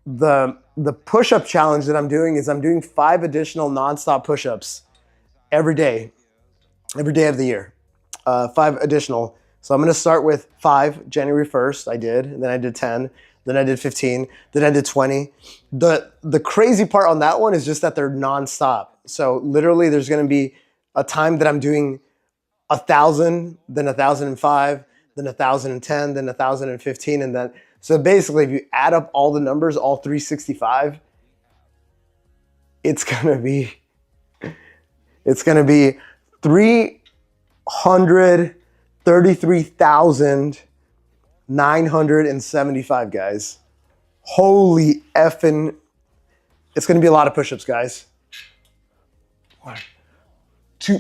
the push-up challenge that I'm doing is I'm doing 5 additional nonstop push-ups every day. every day of the year. 5 additional. So I'm going to start with 5, January 1st, I did, and then I did 10, then I did 15, then I did 20. The crazy part on that one is just that they're nonstop. So literally there's going to be a time that I'm doing 1,000, then 1,005, then 1,010, then 1,015, and then, so basically if you add up all the numbers, all 365, it's going to be 333,975, guys. Holy effing, it's going to be a lot of push-ups, guys. 1, 2,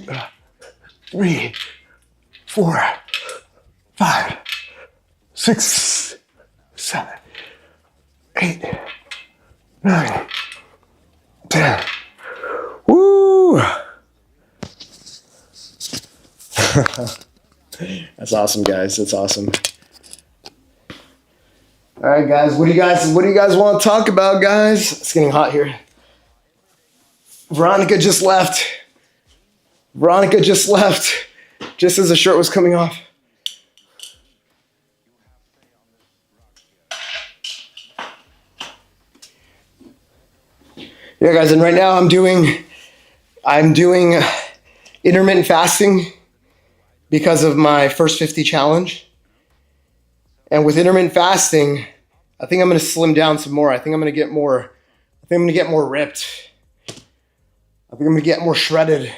3, 4, 5, 6, 7, 8, 9, 10. Woo! That's awesome, guys. That's awesome. All right, guys. What do you guys want to talk about, guys? It's getting hot here. Veronica just left. Just as the shirt was coming off. Yeah, guys, and right now I'm doing intermittent fasting because of my first 50 challenge. And with intermittent fasting, I think I'm going to slim down some more. I think I'm going to get more ripped. I think I'm going to get more shredded.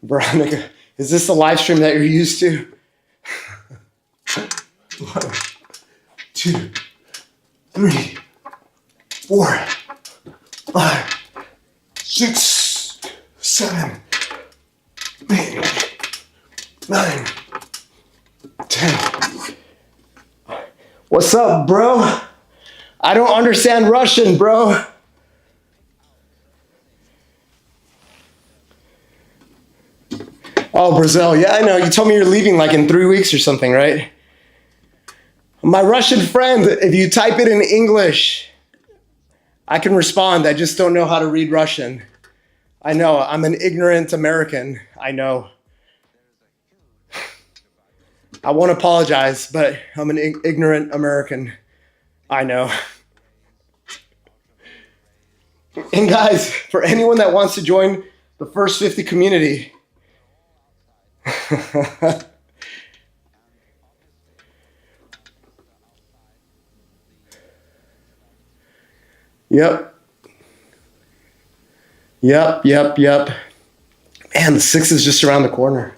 Veronica, is this the live stream that you're used to? 1, 2, 3, 4, 5, 6, 7, 8, 9, 10. What's up, bro? I don't understand Russian, bro. Oh, Brazil. Yeah, I know. You told me you're leaving like in 3 weeks or something, right? My Russian friend, if you type it in English, I can respond. I just don't know how to read Russian. I know. I'm an ignorant American. I know. I won't apologize, but I'm an ignorant American. I know. And guys, for anyone that wants to join the first 50 community, Yep. Man, the 6 is just around the corner.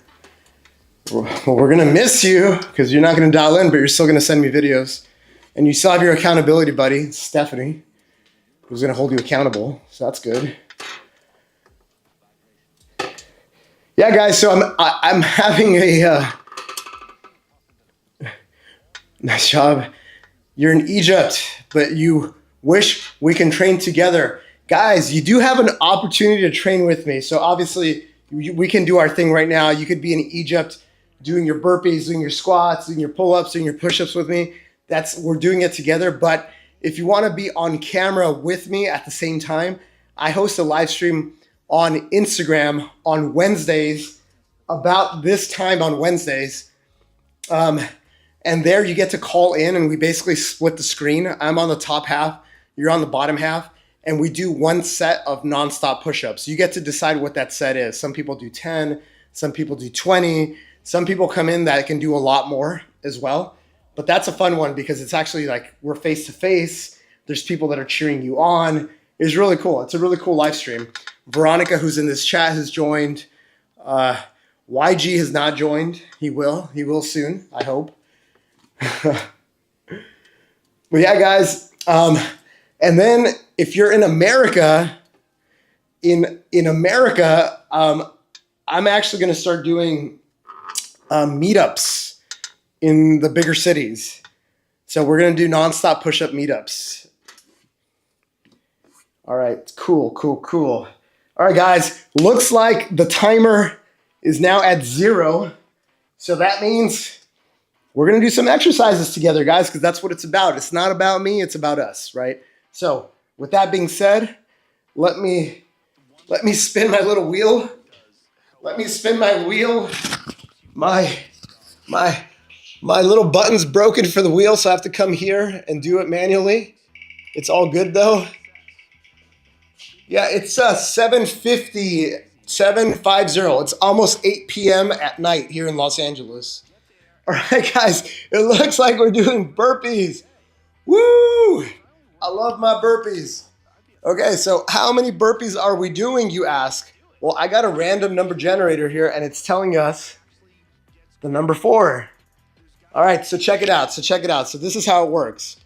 Well, we're going to miss you because you're not going to dial in, but you're still going to send me videos. And you still have your accountability buddy, Stephanie, who's going to hold you accountable. So that's good. Yeah, guys, so I'm having a nice job. You're in Egypt, but you wish we can train together. Guys, you do have an opportunity to train with me. So obviously, we can do our thing right now. You could be in Egypt doing your burpees, doing your squats, doing your pull-ups, doing your push-ups with me. We're doing it together. But if you want to be on camera with me at the same time, I host a live stream on Instagram on Wednesdays, about this time on Wednesdays. And there you get to call in and we basically split the screen. I'm on the top half, you're on the bottom half, and we do one set of nonstop push-ups. You get to decide what that set is. Some people do 10, some people do 20, some people come in that can do a lot more as well. But that's a fun one because it's actually like we're face to face. There's people that are cheering you on. It's really cool. It's a really cool live stream. Veronica, who's in this chat, has joined. YG has not joined. He will soon, I hope. But yeah, guys. And then if you're in America, I'm actually going to start doing meetups in the bigger cities. So we're going to do nonstop push-up meetups. All right, cool. All right, guys, looks like the timer is now at 0. So that means we're going to do some exercises together, guys, because that's what it's about. It's not about me, it's about us, right? So with that being said, let me Let me spin my little wheel. Let me spin my wheel. My little button's broken for the wheel, so I have to come here and do it manually. It's all good though. Yeah, it's 7:50, 7:50. It's almost 8 p.m. at night here in Los Angeles. All right, guys, it looks like we're doing burpees. Woo! I love my burpees. Okay, so how many burpees are we doing, you ask? Well, I got a random number generator here, and it's telling us the number 4. All right, so check it out. So this is how it works.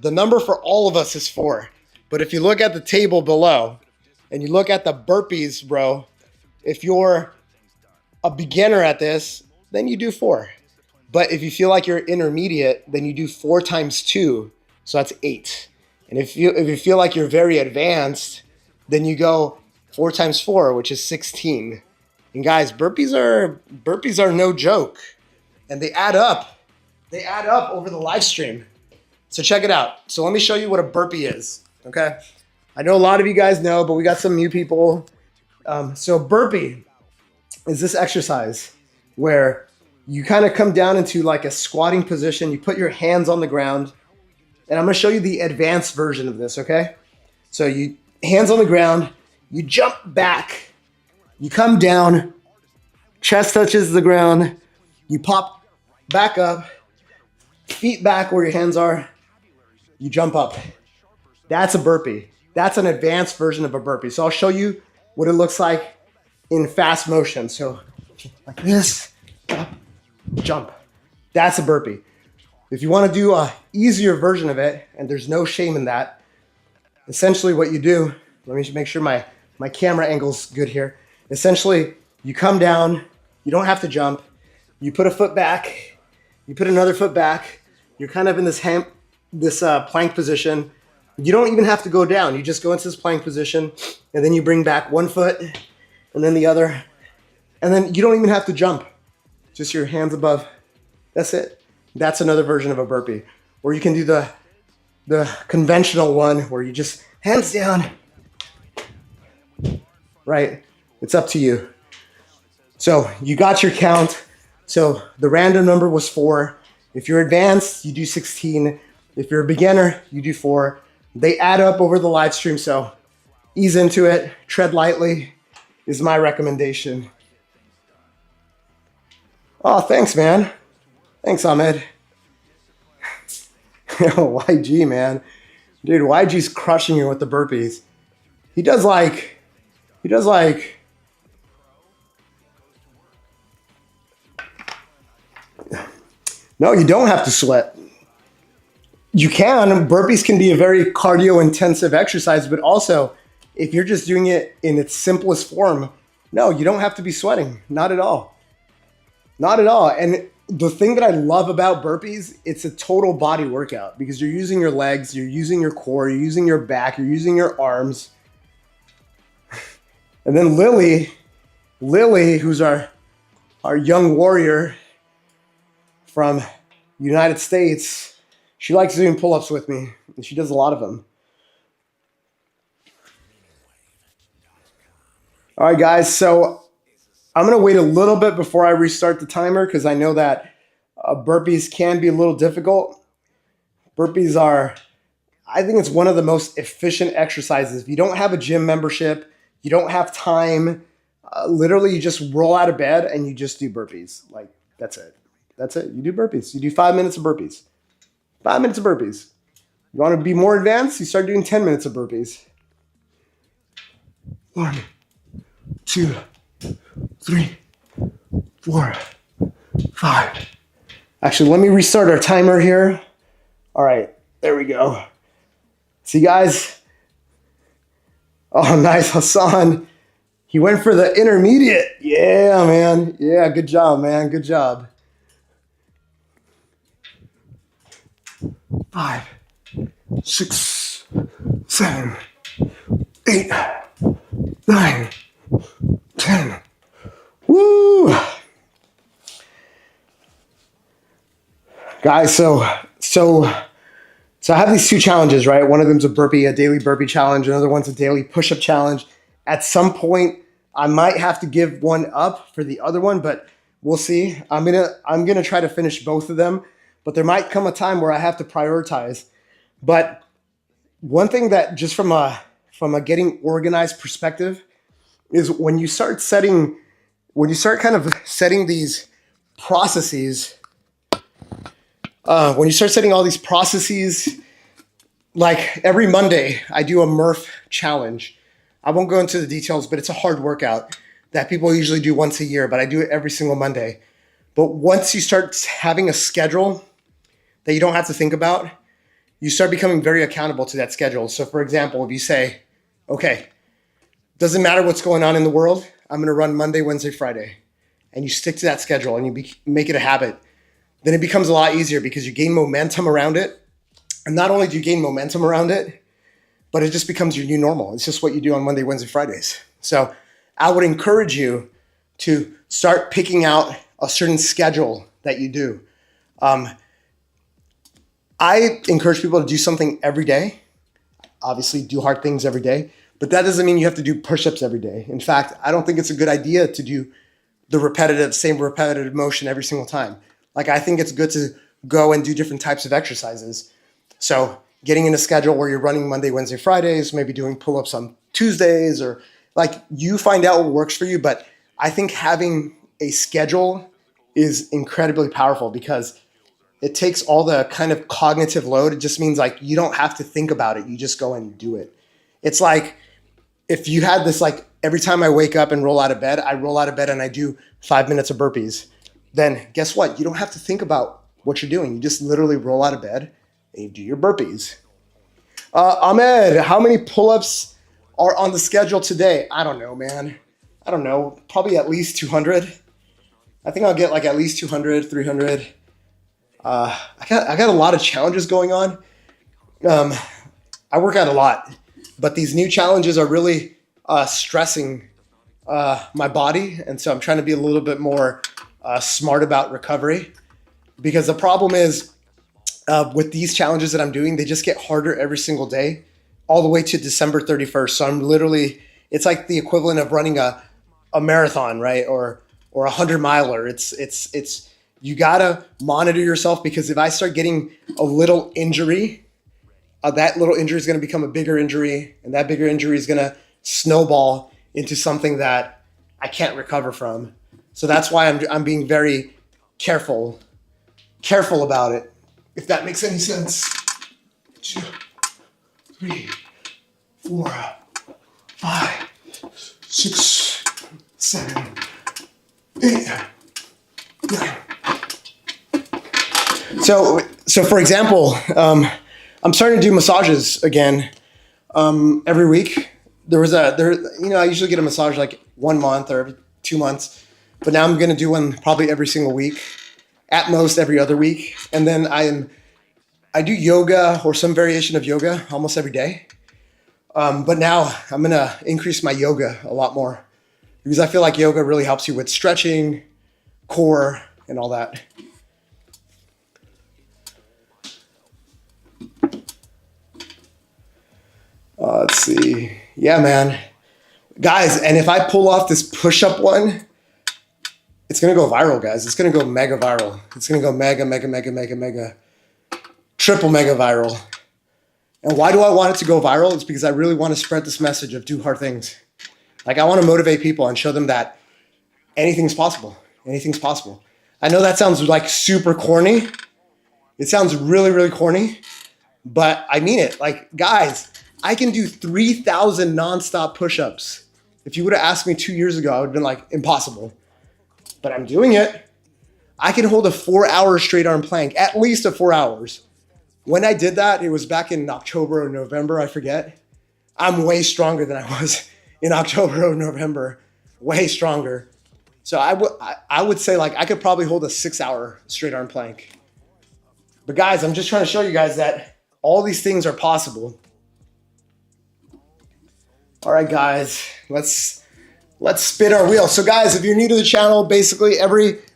The number for all of us is 4. But if you look at the table below and you look at the burpees, bro, if you're a beginner at this, then you do 4. But if you feel like you're intermediate, then you do 4 times 2. So that's 8. And if you feel like you're very advanced, then you go 4 times 4, which is 16. And guys, burpees are no joke. And they add up. They add up over the live stream. So check it out. So let me show you what a burpee is, okay? I know a lot of you guys know, but we got some new people. So burpee is this exercise where you kind of come down into like a squatting position. You put your hands on the ground. And I'm going to show you the advanced version of this, okay? So you hands on the ground. You jump back. You come down. Chest touches the ground. You pop back up. Feet back where your hands are. You jump up. That's a burpee. That's an advanced version of a burpee. So I'll show you what it looks like in fast motion. So like this, up, jump. That's a burpee. If you want to do a easier version of it, and there's no shame in that, essentially what you do, let me make sure my camera angle's good here. Essentially, you come down, you don't have to jump, you put a foot back, you put another foot back, you're kind of in this plank position. You don't even have to go down. You just go into this plank position, and then you bring back one foot, and then the other, and then you don't even have to jump. Just your hands above. That's it. That's another version of a burpee. Or you can do the conventional one where you just hands down. Right? It's up to you. So you got your count. So the random number was 4. If you're advanced, you do 16. If you're a beginner, you do 4. They add up over the live stream, so ease into it. Tread lightly is my recommendation. Oh, thanks, man. Thanks, Ahmed. YG, man. Dude, YG's crushing you with the burpees. He does like... No, you don't have to sweat. You can. Burpees can be a very cardio-intensive exercise, but also, if you're just doing it in its simplest form, no, you don't have to be sweating. Not at all. Not at all. And the thing that I love about burpees, it's a total body workout because you're using your legs, you're using your core, you're using your back, you're using your arms. And then Lily, who's our young warrior from United States, she likes doing pull-ups with me, and she does a lot of them. All right, guys, so I'm going to wait a little bit before I restart the timer because I know that burpees can be a little difficult. Burpees are, I think it's one of the most efficient exercises. If you don't have a gym membership, you don't have time, literally you just roll out of bed and you just do burpees. Like, that's it. That's it. You do burpees. You do 5 minutes of burpees. 5 minutes of burpees. You want to be more advanced? You start doing 10 minutes of burpees. 1, 2, 3, 4, 5. Actually, let me restart our timer here. All right, there we go. See, guys? Oh, nice, Hassan. He went for the intermediate. Yeah, man. Yeah, good job, man. Good job. 5, 6, 7, 8, 9, 10. Woo! Guys, so I have these 2 challenges, right? One of them's a daily burpee challenge. Another one's a daily push-up challenge. At some point, I might have to give one up for the other one, but we'll see. I'm gonna try to finish both of them, but there might come a time where I have to prioritize. But one thing that just from a getting organized perspective is when you start kind of setting these processes, when you start setting all these processes, like every Monday, I do a Murph challenge. I won't go into the details, but it's a hard workout that people usually do once a year, but I do it every single Monday. But once you start having a schedule that you don't have to think about, you start becoming very accountable to that schedule. So for example, if you say, okay, doesn't matter what's going on in the world, I'm going to run Monday, Wednesday, Friday. And you stick to that schedule and you make it a habit. Then it becomes a lot easier because you gain momentum around it. And not only do you gain momentum around it, but it just becomes your new normal. It's just what you do on Monday, Wednesday, Fridays. So I would encourage you to start picking out a certain schedule that you do. I encourage people to do something every day. Obviously, do hard things every day, but that doesn't mean you have to do push-ups every day. In fact, I don't think it's a good idea to do the same repetitive motion every single time. Like, I think it's good to go and do different types of exercises. So getting in a schedule where you're running Monday, Wednesday, Fridays, maybe doing pull-ups on Tuesdays, or like you find out what works for you. But I think having a schedule is incredibly powerful because it takes all the kind of cognitive load. It just means like you don't have to think about it. You just go and do it. It's like if you had this, like every time I wake up and roll out of bed, I roll out of bed and I do 5 minutes of burpees. Then guess what? You don't have to think about what you're doing. You just literally roll out of bed and you do your burpees. Ahmed, how many pull-ups are on the schedule today? I don't know, man. I don't know. Probably at least 200. I think I'll get like at least 200, 300. I got a lot of challenges going on. I work out a lot, but these new challenges are really stressing my body. And so I'm trying to be a little bit more smart about recovery, because the problem is with these challenges that I'm doing, they just get harder every single day, all the way to December 31st. So I'm literally, it's like the equivalent of running a marathon, right? Or a 100-miler. It's you gotta monitor yourself, because if I start getting a little injury, that little injury is gonna become a bigger injury, and that bigger injury is gonna snowball into something that I can't recover from. So that's why I'm being very careful about it, if that makes any sense. 2, 3, 4, 5, 6, 7, 8, 9. So for example, I'm starting to do massages again every week. I usually get a massage like 1 month or every 2 months, but now I'm going to do one probably every single week, at most every other week. And then I do yoga or some variation of yoga almost every day. But now I'm going to increase my yoga a lot more, because I feel like yoga really helps you with stretching, core, and all that. Let's see. Yeah, man. Guys, and if I pull off this push-up one, it's going to go viral, guys. It's going to go mega viral. It's going to go mega, triple mega viral. And why do I want it to go viral? It's because I really want to spread this message of do hard things. Like, I want to motivate people and show them that anything's possible. Anything's possible. I know that sounds like super corny. It sounds really, really corny, but I mean it. Like, guys, I can do 3,000 nonstop push-ups. If you would have asked me 2 years ago, I would have been like, impossible. But I'm doing it. I can hold a 4-hour straight arm plank, at least 4 hours. When I did that, it was back in October or November, I forget. I'm way stronger than I was in October or November, way stronger. So I would say like I could probably hold a 6-hour straight arm plank. But guys, I'm just trying to show you guys that all these things are possible. All right, guys, let's spin our wheel. So guys, if you're new to the channel, basically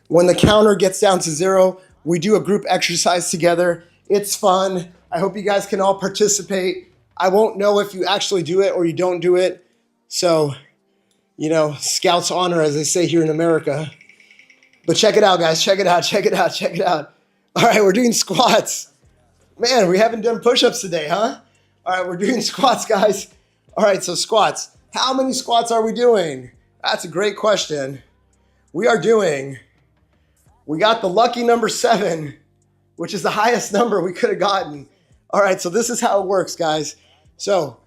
when the counter gets down to 0, we do a group exercise together. It's fun. I hope you guys can all participate. I won't know if you actually do it or you don't do it, So, you know, Scout's honor, as they say here in America. But check it out, guys. Check it out. Check it out. Check it out. All right, we're doing squats. Man, we haven't done push-ups today, huh? All right, we're doing squats, guys. All right, so squats. How many squats are we doing? That's a great question. We got the lucky number 7, which is the highest number we could have gotten. All right, so this is how it works, guys. So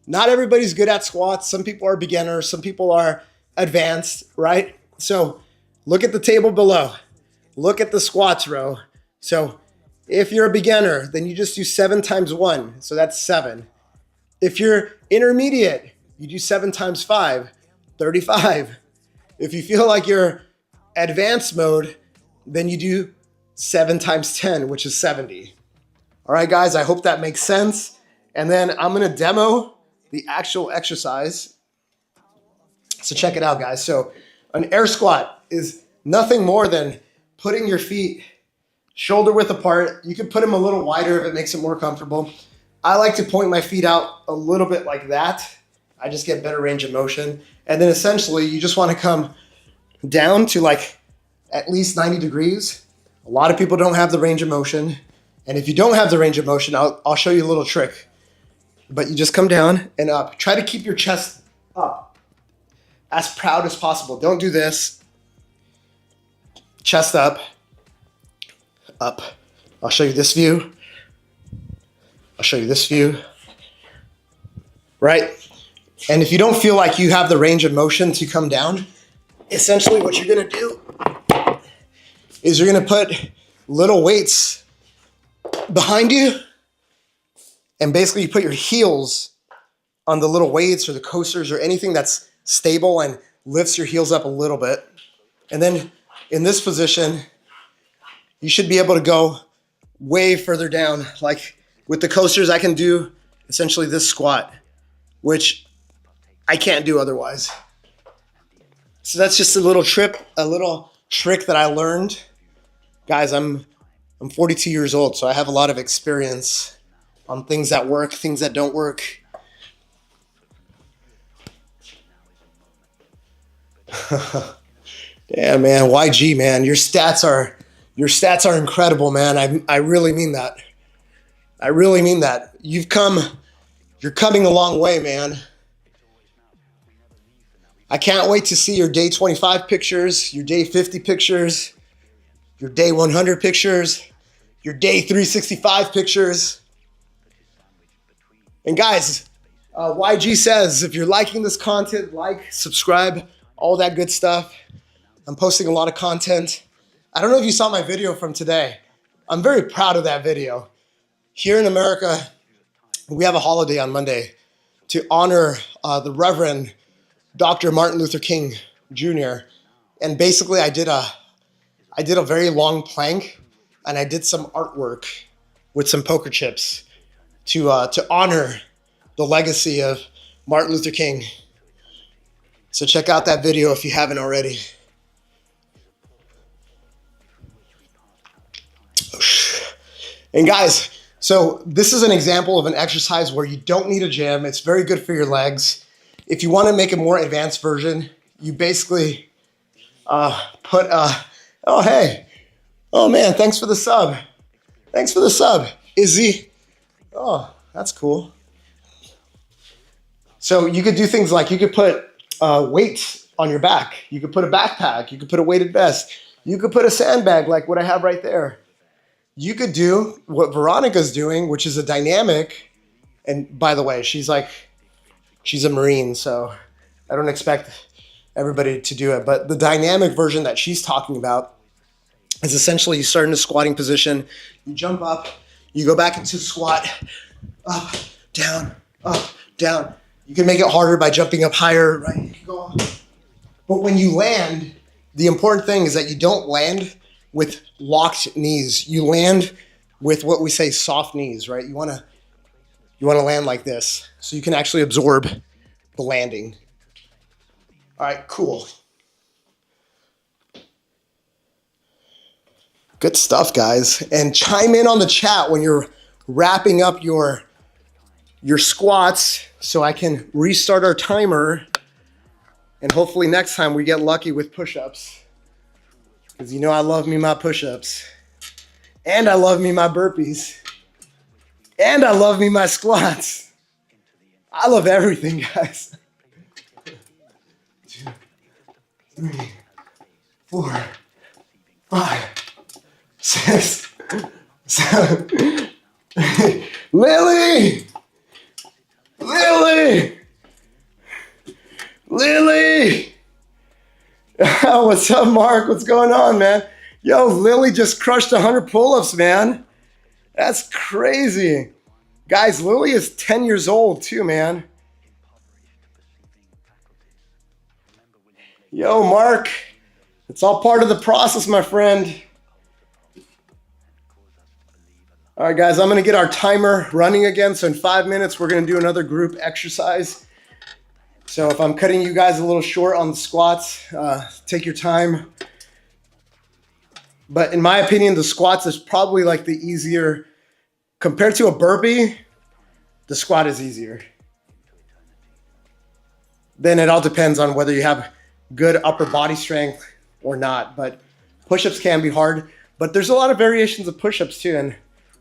not everybody's good at squats. Some people are beginners. Some people are advanced, right? So look at the table below. Look at the squats row. So if you're a beginner, then you just do 7 times 1. So that's 7. If you're intermediate, you do 7 times 5, 35. If you feel like you're advanced mode, then you do 7 times 10, which is 70. All right, guys, I hope that makes sense. And then I'm gonna demo the actual exercise. So check it out, guys. So an air squat is nothing more than putting your feet shoulder width apart. You can put them a little wider if it makes it more comfortable. I like to point my feet out a little bit like that. I just get better range of motion. And then essentially you just want to come down to like at least 90 degrees. A lot of people don't have the range of motion. And if you don't have the range of motion, I'll show you a little trick. But you just come down and up. Try to keep your chest up, as proud as possible. Don't do this. Chest up, up. I'll show you this view. I'll show you this view. Right? And if you don't feel like you have the range of motion to come down, essentially what you're gonna do is you're gonna put little weights behind you, and basically you put your heels on the little weights or the coasters or anything that's stable and lifts your heels up a little bit. And then in this position, you should be able to go way further down. Like with the coasters, I can do essentially this squat, which I can't do otherwise. So that's just a little trick that I learned. Guys, I'm 42 years old, so I have a lot of experience on things that work, things that don't work. Yeah, man, YG, man, your stats are incredible, man. I really mean that. I really mean that. You're coming a long way, man. I can't wait to see your day 25 pictures, your day 50 pictures, your day 100 pictures, your day 365 pictures. And guys, YG says, if you're liking this content, like, subscribe, all that good stuff. I'm posting a lot of content. I don't know if you saw my video from today. I'm very proud of that video. Here in America, we have a holiday on Monday to honor the Reverend Dr. Martin Luther King Jr. And basically I did a very long plank, and I did some artwork with some poker chips to honor the legacy of Martin Luther King. So check out that video if you haven't already. And guys, so this is an example of an exercise where you don't need a gym. It's very good for your legs. If you want to make a more advanced version, you basically put oh, hey. Oh, man, thanks for the sub. Thanks for the sub, Izzy. Oh, that's cool. So you could do things like you could put weights on your back. You could put a backpack. You could put a weighted vest. You could put a sandbag like what I have right there. You could do what Veronica's doing, which is a dynamic. And by the way, she's a Marine, so I don't expect everybody to do it. But the dynamic version that she's talking about is essentially you start in a squatting position, you jump up, you go back into squat, up, down, up, down. You can make it harder by jumping up higher, right? You can go up. But when you land, the important thing is that you don't land with locked knees. You land with what we say soft knees, right? You want to land like this so you can actually absorb the landing. All right, cool. Good stuff, guys. And chime in on the chat when you're wrapping up your squats so I can restart our timer And hopefully next time we get lucky with push-ups. Because you know I love me my push-ups. And I love me my burpees. And I love me my squats. I love everything, guys. 2, 3, 4, 5, 6, 7. Lily! Lily! Lily! What's up, Mark? What's going on, man? Yo, Lily just crushed 100 pull-ups, man. That's crazy. Guys, Lily is 10 years old too, man. Yo, Mark. It's all part of the process, my friend. All right, guys, I'm going to get our timer running again. So in 5 minutes, we're going to do another group exercise. So if I'm cutting you guys a little short on the squats, take your time. But in my opinion, the squats is probably like the easier, compared to a burpee, the squat is easier. Then it all depends on whether you have good upper body strength or not. But push-ups can be hard, but there's a lot of variations of push-ups too. And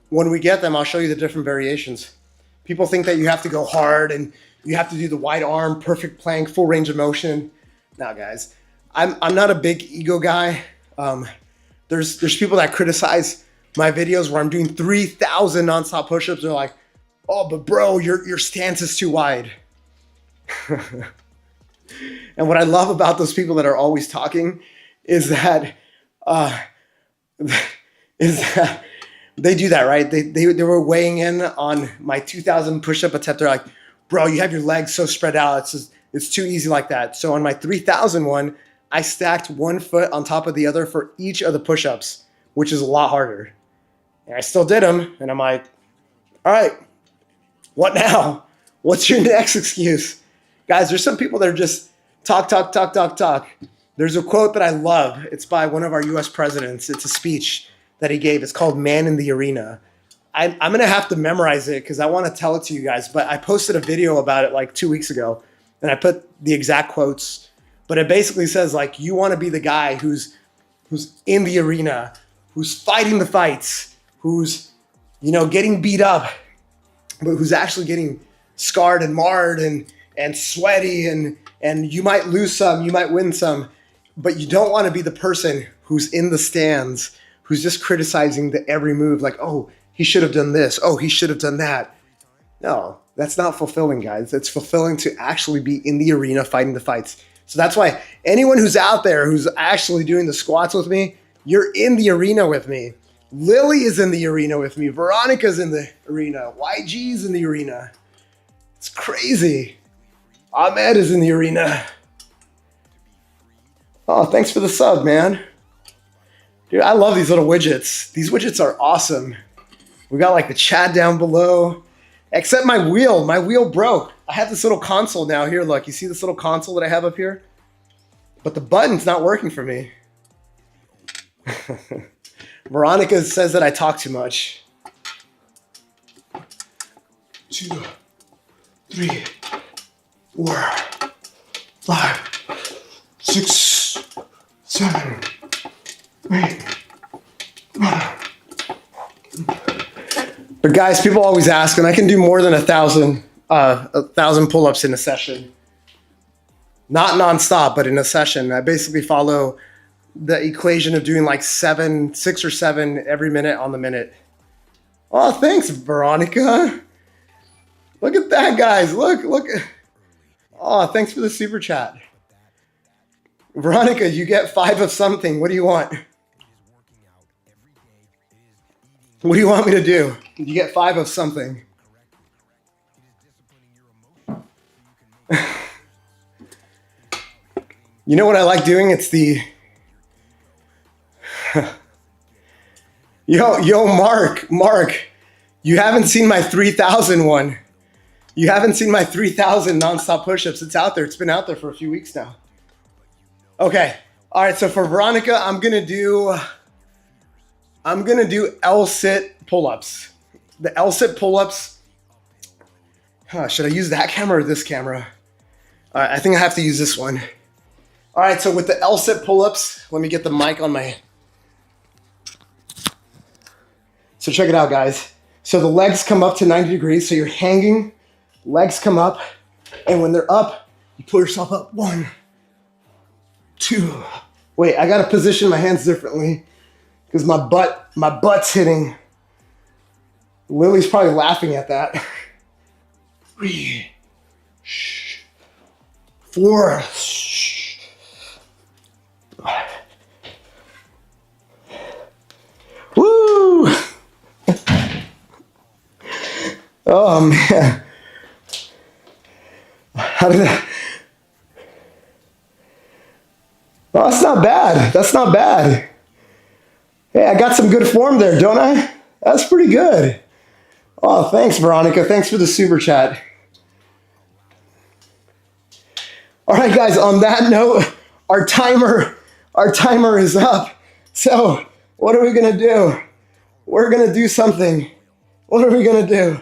when we get them, I'll show you the different variations. People think that you have to go hard and you have to do the wide arm, perfect plank, full range of motion. Now, guys, I'm not a big ego guy. There's people that criticize my videos where I'm doing 3,000 nonstop push-ups. They're like, oh, but bro, your stance is too wide. And what I love about those people that are always talking is that they do that, right? They were weighing in on my 2,000 push-up attempt. They're like, bro, you have your legs so spread out. It's too easy like that. So on my 3,000 one, I stacked one foot on top of the other for each of the push-ups, which is a lot harder. And I still did them. And I'm like, all right, what now? What's your next excuse? Guys, there's some people that are just talk. There's a quote that I love. It's by one of our US presidents. It's a speech that he gave. It's called Man in the Arena. I'm going to have to memorize it because I want to tell it to you guys. But I posted a video about it like 2 weeks ago. And I put the exact quotes. But it basically says, like, you want to be the guy who's in the arena, who's fighting the fights, who's, getting beat up, but who's actually getting scarred and marred and sweaty, and you might lose some, you might win some, but you don't want to be the person who's in the stands, who's just criticizing the every move, like, oh, he should have done this, oh, he should have done that. No, that's not fulfilling, guys. It's fulfilling to actually be in the arena fighting the fights. So that's why anyone who's out there who's actually doing the squats with me, you're in the arena with me. Lily is in the arena with me. Veronica's in the arena. YG's in the arena. It's crazy. Ahmed is in the arena. Oh, thanks for the sub, man. Dude, I love these little widgets. These widgets are awesome. We got like the chat down below. Except my wheel broke. I have this little console now. Here, look, you see this little console that I have up here? But the button's not working for me. Veronica says that I talk too much. 2, 3, 4, 5, 6, 7, 8. But guys, people always ask, and I can do more than 1,000 pull-ups in a session. Not nonstop, but in a session. I basically follow the equation of doing like 6 or 7 every minute on the minute. Oh, thanks, Veronica. Look at that, guys. Look. Oh, thanks for the super chat. Veronica, you get 5 of something. What do you want? What do you want me to do? You get 5 of something. You know what I like doing? It's the... Yo, Mark, you haven't seen my 3,000 one. You haven't seen my 3,000 nonstop push-ups. It's out there. It's been out there for a few weeks now. Okay. All right. So for Veronica, I'm gonna do L-sit pull-ups. The L-sit pull-ups. Should I use that camera or this camera? All right, I think I have to use this one. All right, so with the L-sit pull-ups, let me get the mic on my... So check it out, guys. So the legs come up to 90 degrees, so you're hanging, legs come up, and when they're up, you pull yourself up. 1, 2. Wait, I gotta position my hands differently because my butt's hitting. Lily's probably laughing at that. 3, 4, 5. Woo! Oh man. How did that? Oh, that's not bad. That's not bad. Hey, I got some good form there, don't I? That's pretty good. Oh, thanks, Veronica. Thanks for the super chat. All right, guys, on that note, our timer is up. So what are we gonna do? We're gonna do something. What are we gonna do?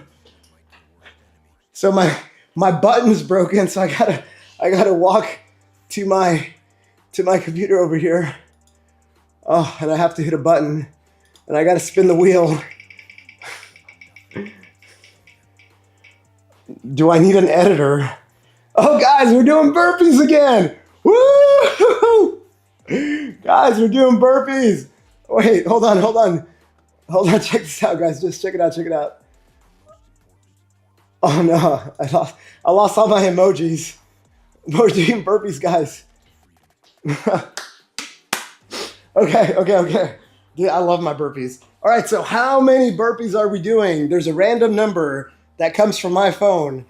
So my button's broken, so I gotta walk to my computer over here. Oh, and I have to hit a button, and I gotta spin the wheel. Do I need an editor? Oh, guys, we're doing burpees again. Woo! Guys, we're doing burpees. Wait, hold on. Check this out, guys. Just check it out. Oh no, I lost all my emojis. We're doing burpees, guys. Okay. Dude, I love my burpees. All right, so how many burpees are we doing? There's a random number that comes from my phone.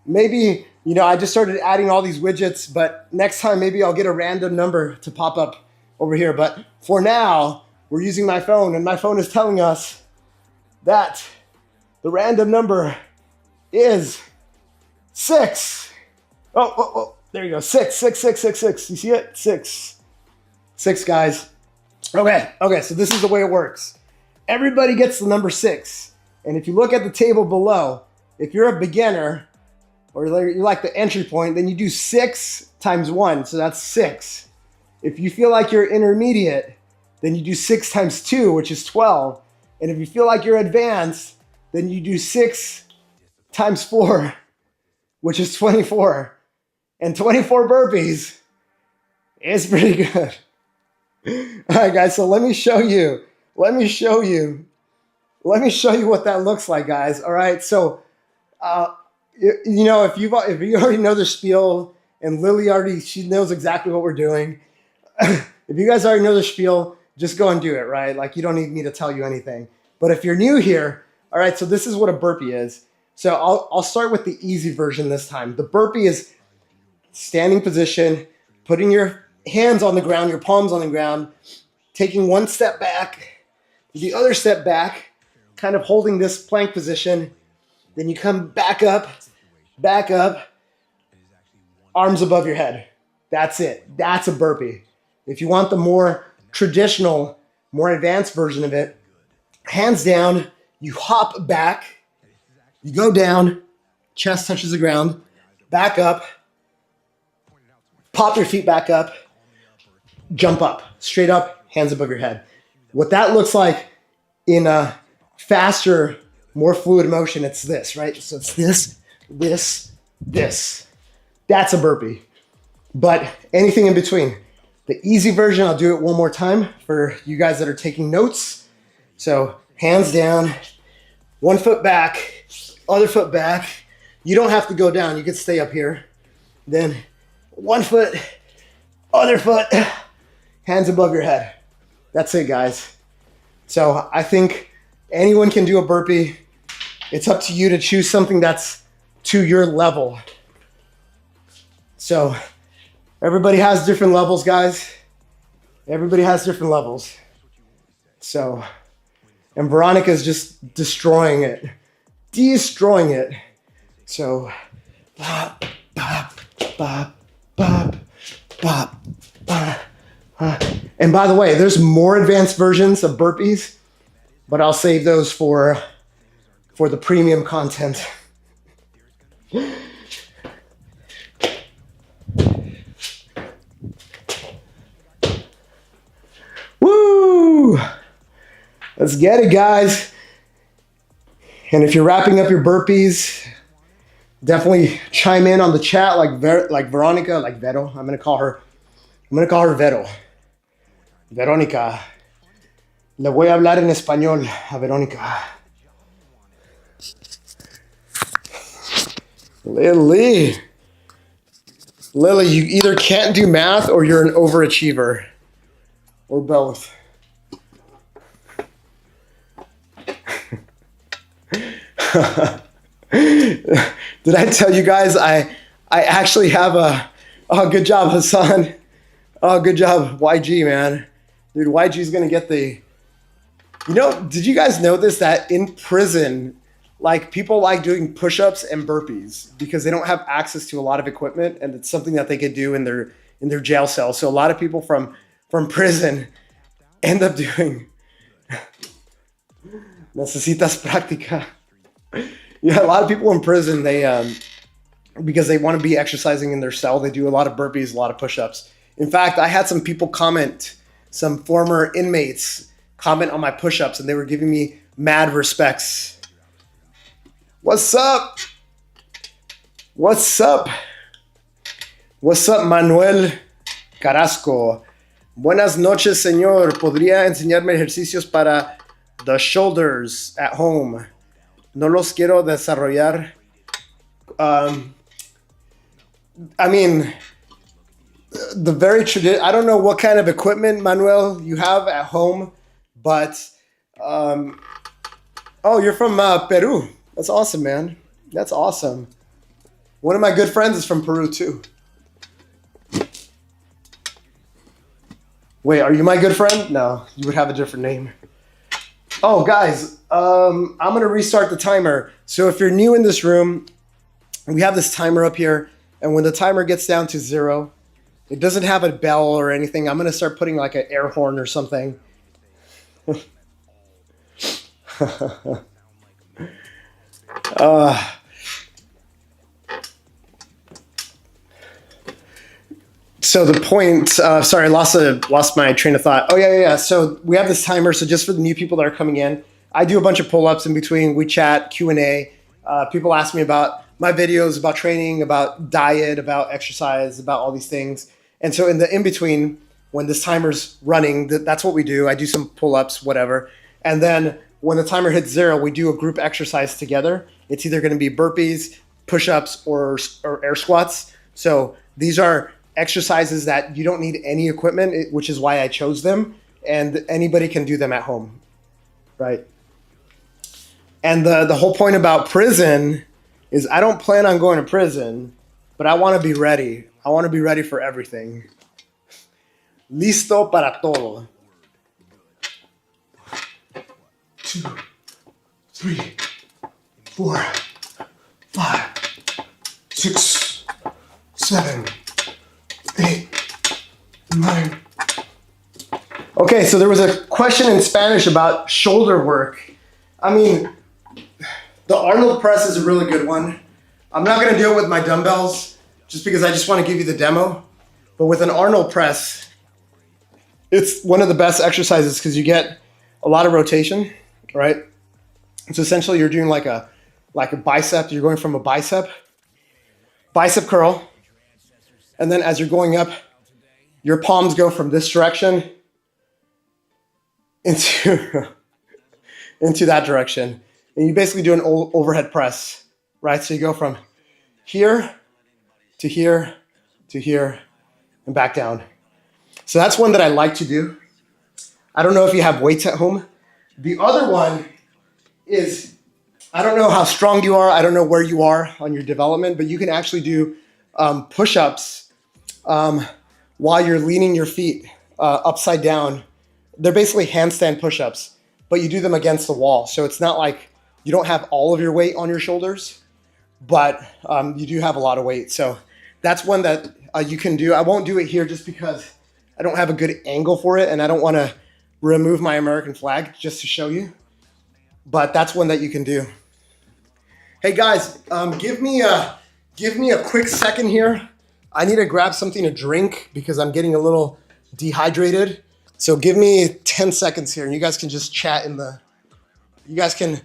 Maybe, I just started adding all these widgets, but next time maybe I'll get a random number to pop up over here. But for now, we're using my phone, and my phone is telling us that the random number is 6. Oh, there you go. 6. You see it? 6, guys. Okay, so this is the way it works. Everybody gets the number 6. And if you look at the table below, if you're a beginner, or you're like the entry point, then you do 6 times 1, so that's 6. If you feel like you're intermediate, then you do 6 times 2, which is 12. And if you feel like you're advanced, then you do 6 times 4, which is 24. And 24 burpees is pretty good. All right, guys, so let me show you what that looks like, guys. All right, so if you already know the spiel, and Lily she knows exactly what we're doing. If you guys already know the spiel, just go and do it, right? Like, you don't need me to tell you anything. But if you're new here, all right, so this is what a burpee is. So I'll start with the easy version this time. The burpee is standing position, putting your hands on the ground, your palms on the ground, taking one step back, the other step back, kind of holding this plank position. Then you come back up, arms above your head. That's it. That's a burpee. If you want the more traditional, more advanced version of it, hands down, you hop back, you go down, chest touches the ground, back up, pop your feet back up, jump up, straight up, hands above your head. What that looks like in a faster, more fluid motion, it's this, right? So it's this. That's a burpee. But anything in between. The easy version, I'll do it one more time for you guys that are taking notes. So hands down, one foot back, other foot back. You don't have to go down, you can stay up here. Then one foot, other foot, hands above your head. That's it, guys. So I think anyone can do a burpee. It's up to you to choose something that's to your level. So everybody has different levels, guys. Everybody has different levels. So, and Veronica's just destroying it. So, bop, bop, bop, bop, bop, bop. And by the way, there's more advanced versions of burpees, but I'll save those for the premium content. Woo! Let's get it, guys. And if you're wrapping up your burpees, definitely chime in on the chat like Veronica, like Vero. I'm gonna call her Vero. Verónica. Le voy a hablar en español a Verónica. Lily, you either can't do math or you're an overachiever. Or both. Did I tell you guys I actually have oh, good job, Hassan. Oh, good job, YG, man. Dude, YG's gonna get the, did you guys know this, that in prison, like people like doing push-ups and burpees because they don't have access to a lot of equipment, and it's something that they could do in their jail cell. So a lot of people from prison end up doing necesitas práctica. Yeah, a lot of people in prison, they because they want to be exercising in their cell, they do a lot of burpees, a lot of push-ups. In fact, I had some people comment, some former inmates comment on my push-ups, and they were giving me mad respects. What's up? What's up? What's up, Manuel Carrasco? Buenas noches, señor. ¿Podría enseñarme ejercicios para the shoulders at home? No los quiero desarrollar. I mean, the very I don't know what kind of equipment, Manuel, you have at home, but oh, you're from Peru. That's awesome, man. That's awesome. One of my good friends is from Peru too. Wait, are you my good friend? No, you would have a different name. Oh, guys, I'm going to restart the timer. So if you're new in this room, we have this timer up here. And when the timer gets down to 0, it doesn't have a bell or anything. I'm going to start putting like an air horn or something. So the point, sorry, I lost my train of thought. Oh, yeah. So we have this timer. So just for the new people that are coming in, I do a bunch of pull-ups in between. We chat, Q&A. People ask me about my videos, about training, about diet, about exercise, about all these things. And so in the in-between, when this timer's running, that's what we do. I do some pull-ups, whatever. And then when the timer hits 0, we do a group exercise together. It's either going to be burpees, push-ups, or air squats. So these are exercises that you don't need any equipment, which is why I chose them, and anybody can do them at home, right? And the whole point about prison is I don't plan on going to prison, but I want to be ready. I want to be ready for everything. Listo para todo. 2, 3, 4, 5, 6, 7, 8, 9. Okay, so there was a question in Spanish about shoulder work. I mean, the Arnold press is a really good one. I'm not going to do it with my dumbbells just because I just want to give you the demo. But with an Arnold press, it's one of the best exercises because you get a lot of rotation, right? So essentially you're doing like a bicep. You're going from a bicep curl. And then as you're going up, your palms go from this direction into that direction. And you basically do an overhead press, right? So you go from here to here to here and back down. So that's one that I like to do. I don't know if you have weights at home. The other one is, I don't know how strong you are. I don't know where you are on your development, but you can actually do push-ups while you're leaning your feet upside down. They're basically handstand push-ups, but you do them against the wall. So it's not like you don't have all of your weight on your shoulders, but you do have a lot of weight. So that's one that you can do. I won't do it here just because I don't have a good angle for it, and I don't want to remove my American flag just to show you. But that's one that you can do. Hey guys, give me a quick second here. I need to grab something to drink because I'm getting a little dehydrated. So give me 10 seconds here, and you guys can just chat in the. You guys can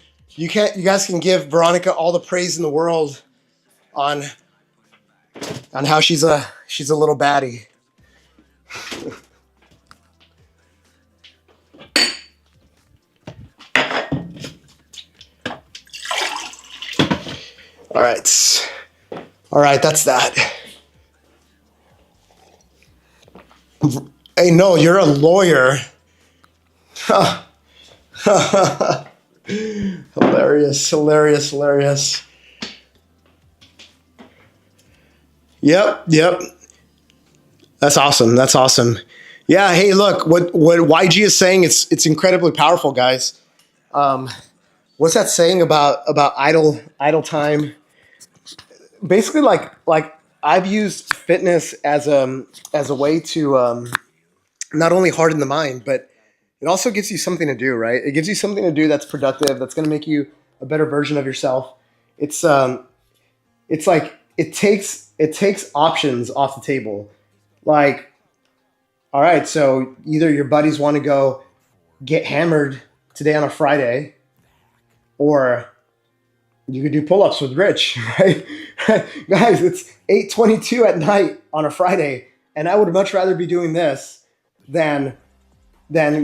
give Veronica all the praise in the world on how she's a little baddie. All right, that's that. Hey, no, you're a lawyer. Hilarious. Yep. That's awesome. Yeah, hey, look, what YG is saying, it's incredibly powerful, guys. What's that saying about idle time? Basically, like I've used fitness as a way to not only harden the mind, but it also gives you something to do, right? It gives you something to do that's productive, that's going to make you a better version of yourself. It's like it takes options off the table. Like, all right, so either your buddies want to go get hammered today on a Friday, or you could do pull-ups with Rich, right? Guys, it's 8:22 at night on a Friday, and I would much rather be doing this than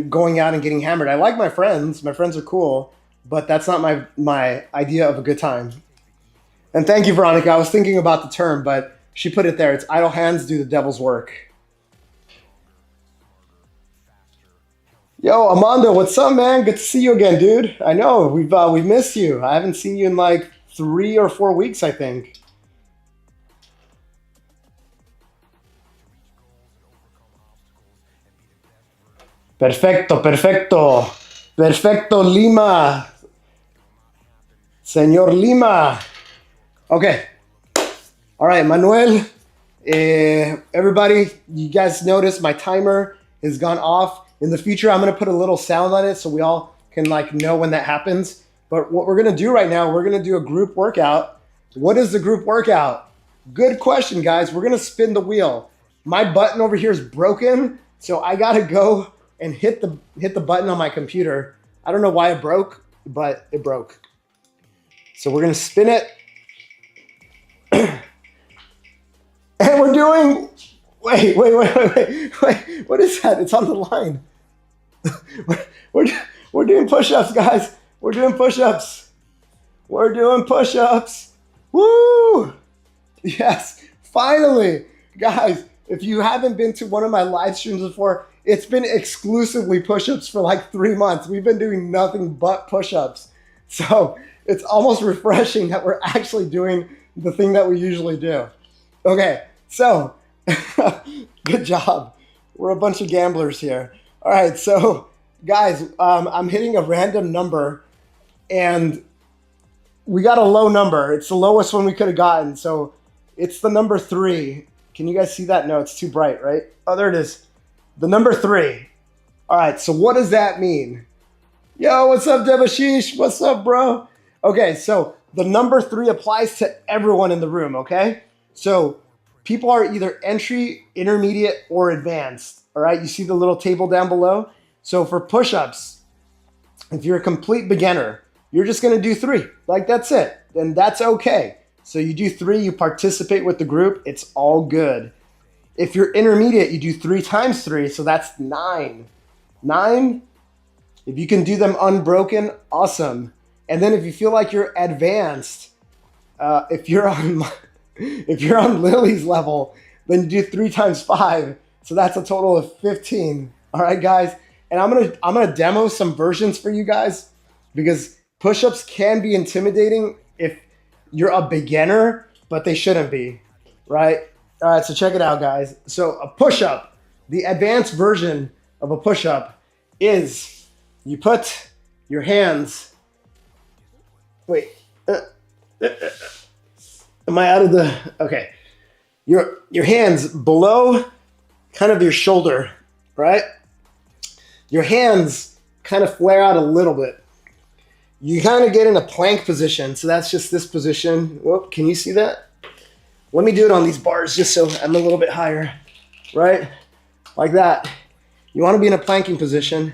going out and getting hammered. I like my friends. My friends are cool, but that's not my idea of a good time. And thank you, Veronica. I was thinking about the term, but she put it there. It's idle hands do the devil's work. Yo, Amanda, what's up, man? Good to see you again, dude. I know we've missed you. I haven't seen you in like 3 or 4 weeks, I think. Perfecto, Lima. Señor Lima. Okay. All right, Manuel. Everybody, you guys notice my timer has gone off. In the future, I'm going to put a little sound on it so we all can like know when that happens. But what we're going to do right now, we're going to do a group workout. What is the group workout? Good question, guys. We're going to spin the wheel. My button over here is broken, so I got to go and hit the button on my computer. I don't know why it broke, but it broke. So we're going to spin it. And we're doing, wait. What is that? It's on the line. We're doing push-ups, guys. We're doing push-ups. Woo! Yes, finally. Guys, if you haven't been to one of my live streams before, it's been exclusively push-ups for like 3 months. We've been doing nothing but push-ups. So it's almost refreshing that we're actually doing the thing that we usually do. Okay, so good job. We're a bunch of gamblers here. All right, so guys, I'm hitting a random number, and we got a low number. It's the lowest one we could have gotten. So it's the number 3. Can you guys see that? No, it's too bright, right? Oh, there it is. The number 3. All right, so what does that mean? Yo, what's up, Devashish? What's up, bro? Okay, so the number 3 applies to everyone in the room, okay? So people are either entry, intermediate, or advanced, all right? You see the little table down below? So for push-ups, if you're a complete beginner, you're just gonna do 3. Like, that's it. Then that's okay. So you do 3, you participate with the group, it's all good. If you're intermediate, you do 3 times 3, so that's 9. 9, if you can do them unbroken, awesome. And then if you feel like you're advanced, if you're on Lily's level, then you do 3 times 5, so that's a total of 15. All right, guys, and I'm gonna demo some versions for you guys because push-ups can be intimidating if you're a beginner, but they shouldn't be, right? All right, so check it out, guys. So a push-up, the advanced version of a push-up is you put your hands, wait, am I out of the, okay. Your hands below kind of your shoulder, right? Your hands kind of flare out a little bit. You kind of get in a plank position. So that's just this position. Whoop, can you see that? Let me do it on these bars just so I'm a little bit higher, right? Like that. You want to be in a planking position.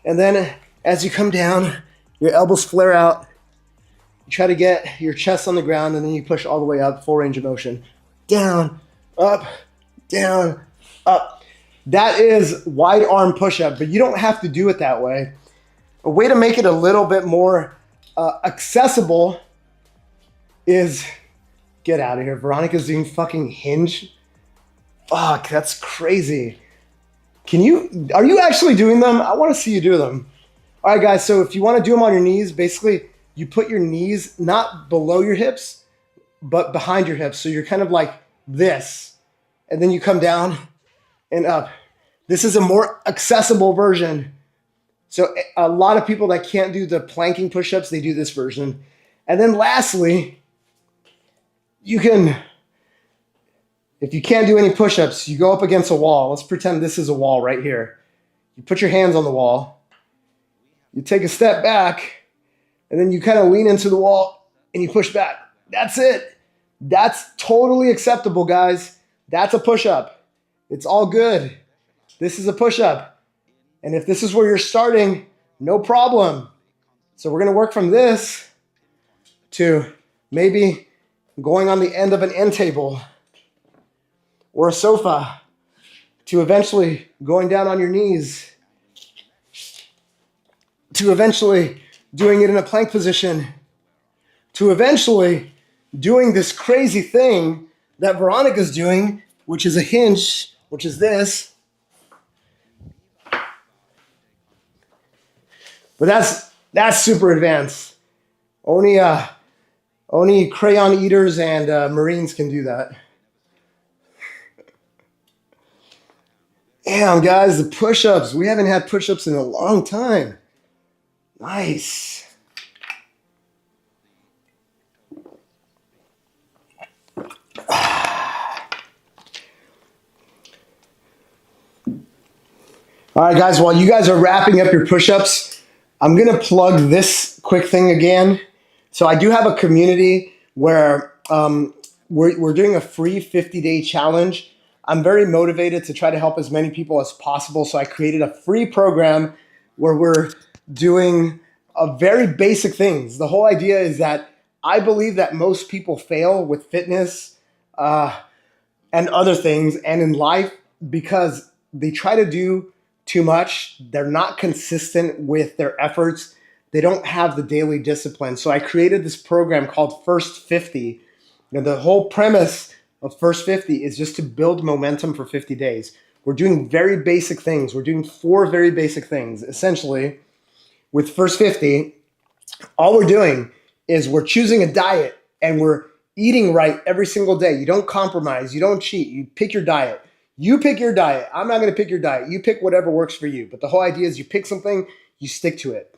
And then as you come down, your elbows flare out. You try to get your chest on the ground, and then you push all the way up, full range of motion. Down, up, down, up. That is wide arm push-up, but you don't have to do it that way. A way to make it a little bit more accessible is, get out of here. Veronica's doing fucking hinge. Fuck, that's crazy. Are you actually doing them? I want to see you do them. All right, guys, so if you want to do them on your knees, basically you put your knees not below your hips, but behind your hips. So you're kind of like this, and then you come down and up. This is a more accessible version. So a lot of people that can't do the planking push-ups, they do this version. And then lastly, if you can't do any push-ups, you go up against a wall. Let's pretend this is a wall right here. You put your hands on the wall. You take a step back, and then you kind of lean into the wall, and you push back. That's it. That's totally acceptable, guys. That's a push-up. It's all good. This is a push-up. And if this is where you're starting, no problem. So we're going to work from this to maybe going on the end of an end table or a sofa, to eventually going down on your knees, to eventually doing it in a plank position, to eventually doing this crazy thing that Veronica's doing, which is a hinge, which is this. But that's super advanced. Only crayon eaters and Marines can do that. Damn, guys, the push-ups. We haven't had push-ups in a long time. Nice. All right, guys, while you guys are wrapping up your push-ups, I'm going to plug this quick thing again. So I do have a community where we're doing a free 50-day challenge. I'm very motivated to try to help as many people as possible. So I created a free program where we're doing very basic things. The whole idea is that I believe that most people fail with fitness and other things and in life because they try to do too much. They're not consistent with their efforts. They don't have the daily discipline. So I created this program called First 50. The whole premise of First 50 is just to build momentum for 50 days. We're doing very basic things. We're doing 4 very basic things. Essentially, with First 50, all we're doing is we're choosing a diet and we're eating right every single day. You don't compromise. You don't cheat. You pick your diet. You pick your diet. I'm not going to pick your diet. You pick whatever works for you. But the whole idea is you pick something, you stick to it.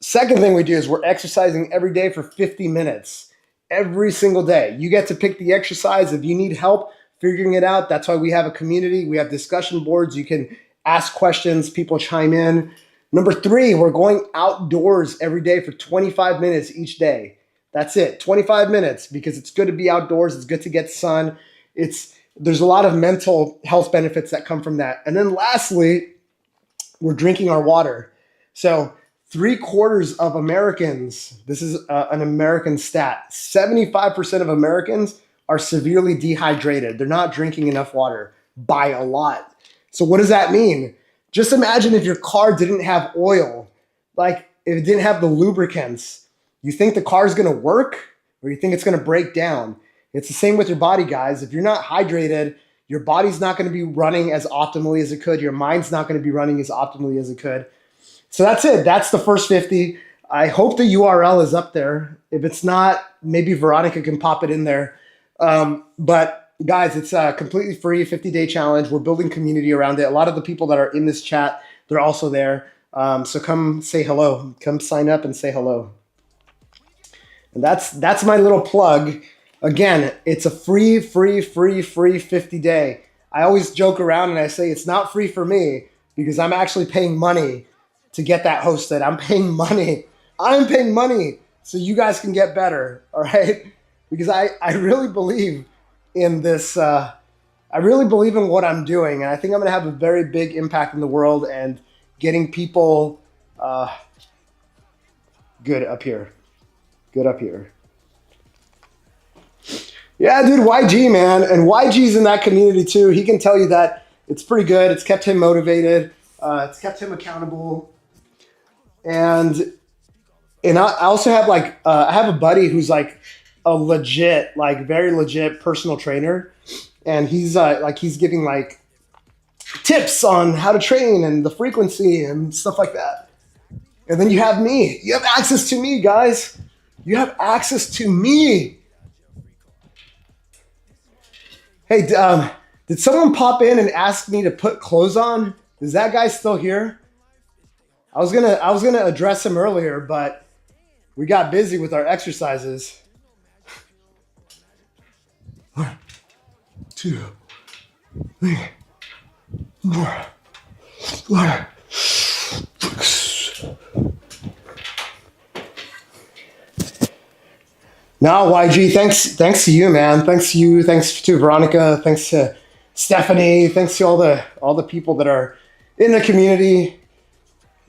Second thing we do is we're exercising every day for 50 minutes. Every single day. You get to pick the exercise. If you need help figuring it out, that's why we have a community. We have discussion boards. You can ask questions. People chime in. Number 3, we're going outdoors every day for 25 minutes each day. That's it. 25 minutes because it's good to be outdoors. It's good to get sun. There's a lot of mental health benefits that come from that. And then lastly, we're drinking our water. So 3/4 of Americans, this is an American stat, 75% of Americans are severely dehydrated. They're not drinking enough water by a lot. So what does that mean? Just imagine if your car didn't have oil, like if it didn't have the lubricants. You think the car is going to work or you think it's going to break down? It's the same with your body, guys. If you're not hydrated, your body's not going to be running as optimally as it could. Your mind's not going to be running as optimally as it could. So that's it. That's the First 50. I hope the URL is up there. If it's not, maybe Veronica can pop it in there. But guys, it's a completely free 50-day challenge. We're building community around it. A lot of the people that are in this chat, they're also there. So come say hello. Come sign up and say hello. And that's my little plug. Again, it's a free 50-day. I always joke around and I say it's not free for me because I'm actually paying money to get that hosted. I'm paying money. I'm paying money so you guys can get better, all right? Because I really believe in this I really believe in what I'm doing, and I think I'm going to have a very big impact in the world and getting people good up here. Good up here. Yeah, dude, YG, man. And YG's in that community too. He can tell you that it's pretty good. It's kept him motivated. It's kept him accountable. And I also have I have a buddy who's like a legit, like very legit personal trainer. And he's he's giving like tips on how to train and the frequency and stuff like that. And then you have me. You have access to me, guys. You have access to me. Hey, did someone pop in and ask me to put clothes on? Is that guy still here? I was gonna address him earlier, but we got busy with our exercises. 1, 2, 3, 4, 5, 6. No, YG, thanks to you, man. Thanks to you. Thanks to Veronica. Thanks to Stephanie. Thanks to all the people that are in the community.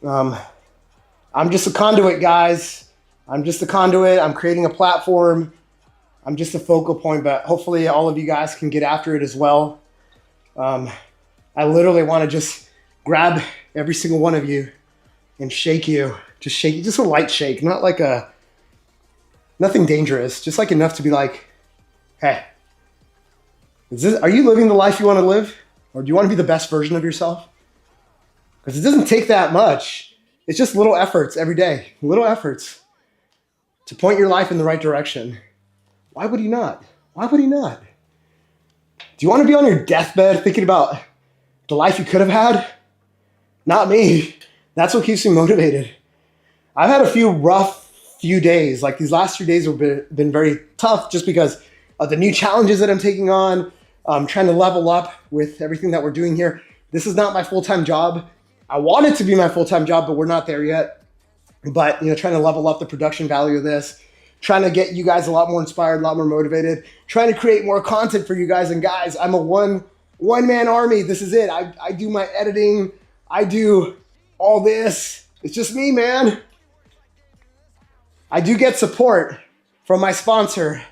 I'm just a conduit, guys. I'm just a conduit. I'm creating a platform. I'm just a focal point, but hopefully all of you guys can get after it as well. I literally want to just grab every single one of you and shake you. Just shake you, just a light shake, not like nothing dangerous, just like enough to be like, hey, are you living the life you want to live? Or do you want to be the best version of yourself? Because it doesn't take that much. It's just little efforts every day, little efforts to point your life in the right direction. Why would he not? Why would he not? Do you want to be on your deathbed thinking about the life you could have had? Not me. That's what keeps me motivated. I've had a few days. Like these last 3 days have been very tough just because of the new challenges that I'm taking on. I'm trying to level up with everything that we're doing here. This is not my full-time job. I want it to be my full-time job, but we're not there yet. But trying to level up the production value of this, trying to get you guys a lot more inspired, a lot more motivated, trying to create more content for you guys. And guys, I'm a one-man army. This is it. I do my editing. I do all this. It's just me, man. I do get support from my sponsor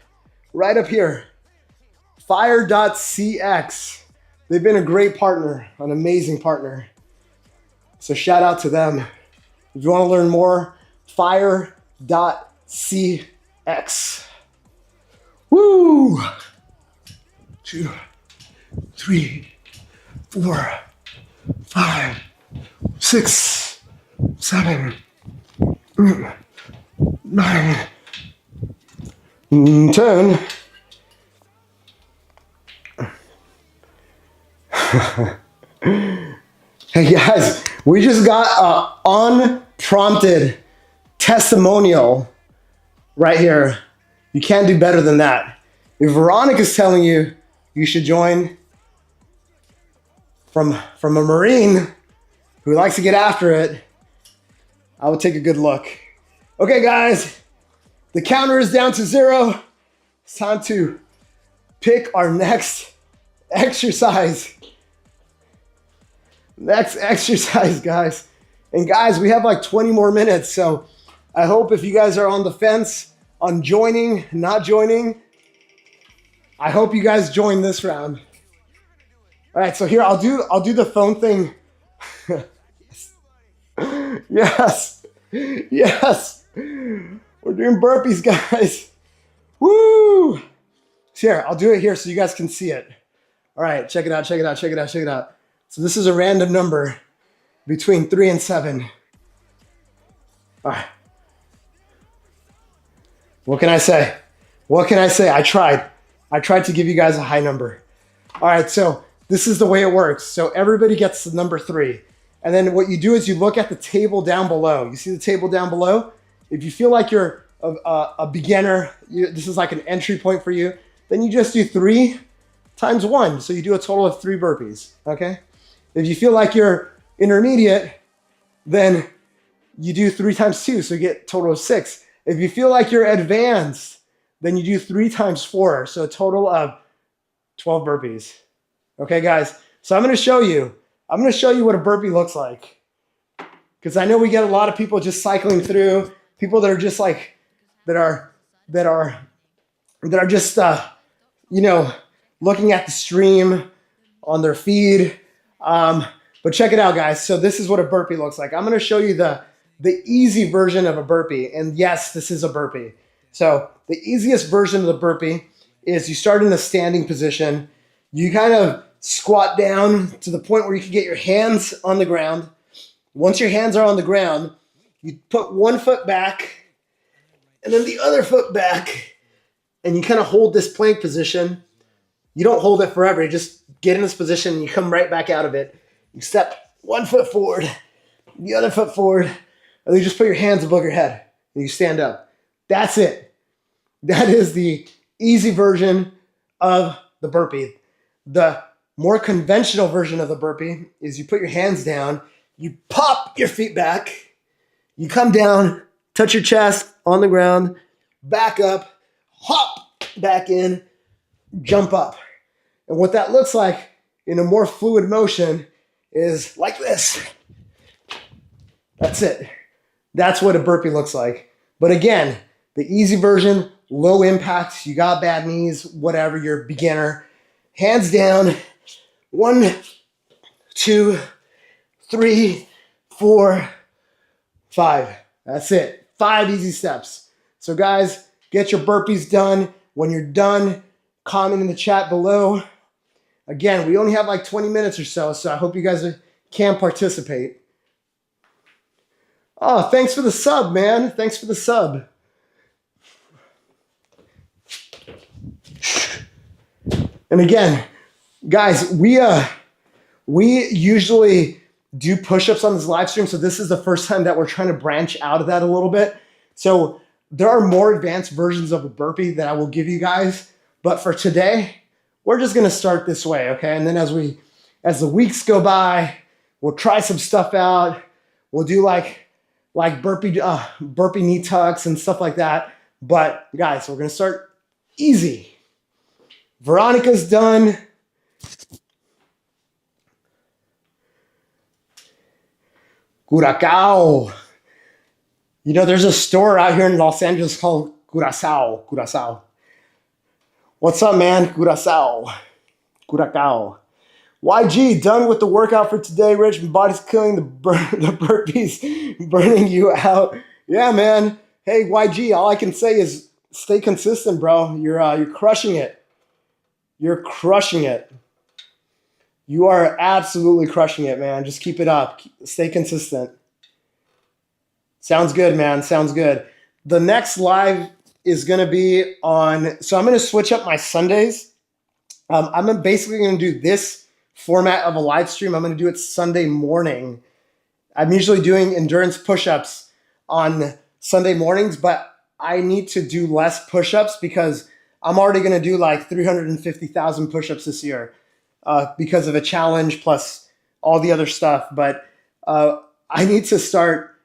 right up here, Fire.cx. They've been a great partner, an amazing partner. So shout out to them. If you want to learn more, Fire.cx. Woo! 2, 3, 4, 5, 6, 7, 9, 10. Hey guys, we just got an unprompted testimonial right here. You can't do better than that. If Veronica's telling you you should join from a Marine who likes to get after it, I would take a good look. Okay, guys, the counter is down to 0. It's time to pick our next exercise. Next exercise, guys. And guys, we have like 20 more minutes. So I hope if you guys are on the fence on joining, not joining, I hope you guys join this round. All right, so here I'll do the phone thing. Yes. Yes. We're doing burpees, guys. Woo! So here, I'll do it here so you guys can see it. All right, check it out, check it out, check it out, check it out. So this is a random number between 3 and 7. All right. What can I say? What can I say? I tried to give you guys a high number. All right, so this is the way it works. So everybody gets the number 3. And then what you do is you look at the table down below. You see the table down below? If you feel like you're a beginner, this is like an entry point for you, then you just do 3 times 1. So you do a total of 3 burpees, okay? If you feel like you're intermediate, then you do 3 times 2, so you get a total of 6. If you feel like you're advanced, then you do 3 times 4, so a total of 12 burpees. Okay, guys. So I'm going to show you. I'm going to show you what a burpee looks like. Because I know we get a lot of people just cycling through, people that are just like, that are just, you know, looking at the stream on their feed. But check it out, guys. So this is what a burpee looks like. I'm going to show you the easy version of a burpee. And yes, this is a burpee. So the easiest version of the burpee is you start in a standing position. You kind of squat down to the point where you can get your hands on the ground. Once your hands are on the ground, you put one foot back and then the other foot back, and you kind of hold this plank position. You don't hold it forever. You just get in this position and you come right back out of it. You step one foot forward, the other foot forward, and then you just put your hands above your head and you stand up. That's it. That is the easy version of the burpee. The more conventional version of the burpee is you put your hands down, you pop your feet back, you come down, touch your chest on the ground, back up, hop back in, jump up. And what that looks like in a more fluid motion is like this. That's it. That's what a burpee looks like. But again, the easy version, low impact, you got bad knees, whatever, you're a beginner. Hands down, 1, 2, 3, 4, 5. That's it. 5 easy steps. So guys, get your burpees done. When you're done, comment in the chat below. Again, we only have like 20 minutes or so I hope you guys can participate. Oh, thanks for the sub, man. Thanks for the sub. And again, guys, we usually do push-ups on this live stream, so this is the first time that we're trying to branch out of that a little bit. So there are more advanced versions of a burpee that I will give you guys, but for today, we're just gonna start this way, okay? And then as the weeks go by, we'll try some stuff out. We'll do like burpee knee tucks and stuff like that. But guys, we're gonna start easy. Veronica's done. Curacao. You know, there's a store out here in Los Angeles called Curacao. What's up, man? Curacao. YG, done with the workout for today, Rich. My body's killing the burpees, burning you out. Yeah, man. Hey, YG, all I can say is stay consistent, bro. You're crushing it. You're crushing it. You are absolutely crushing it, man. Just keep it up. Stay consistent. Sounds good, man. Sounds good. The next live is going to be on, so I'm going to switch up my Sundays. I'm basically going to do this format of a live stream. I'm going to do it Sunday morning. I'm usually doing endurance push-ups on Sunday mornings, but I need to do less push-ups because I'm already going to do like 350,000 push-ups this year because of a challenge plus all the other stuff. But I need to start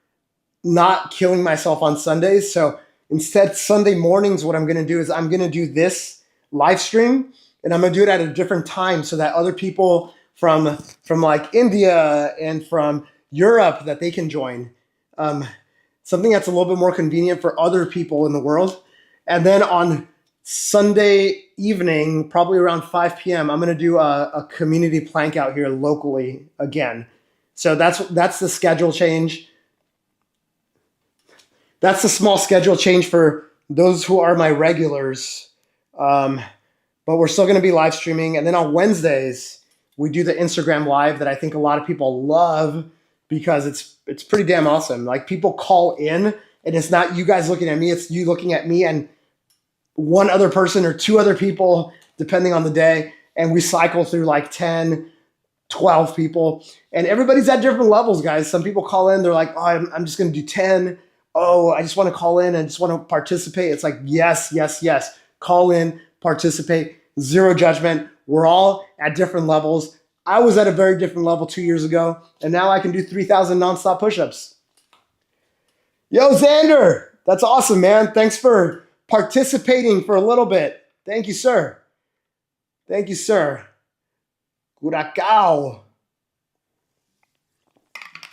not killing myself on Sundays. So instead, Sunday mornings, what I'm going to do is I'm going to do this live stream, and I'm going to do it at a different time so that other people from like India and from Europe, that they can join. Something that's a little bit more convenient for other people in the world. And then on Sunday evening, probably around 5 p.m., I'm going to do a community plank out here locally again. So that's the schedule change. That's the small schedule change for those who are my regulars. But we're still going to be live streaming. And then on Wednesdays, we do the Instagram live that I think a lot of people love because it's pretty damn awesome. Like, people call in, and it's not you guys looking at me, it's you looking at me and one other person or 2 other people, depending on the day. And we cycle through like 10, 12 people. And everybody's at different levels, guys. Some people call in, they're like, oh, I'm just going to do 10. Oh, I just want to call in and just want to participate. It's like, yes. Call in, participate, zero judgment. We're all at different levels. I was at a very different level 2 years ago, and now I can do 3,000 nonstop push-ups. Yo, Xander, that's awesome, man. Thanks for participating for a little bit. Thank you, sir. Thank you, sir. Curacao.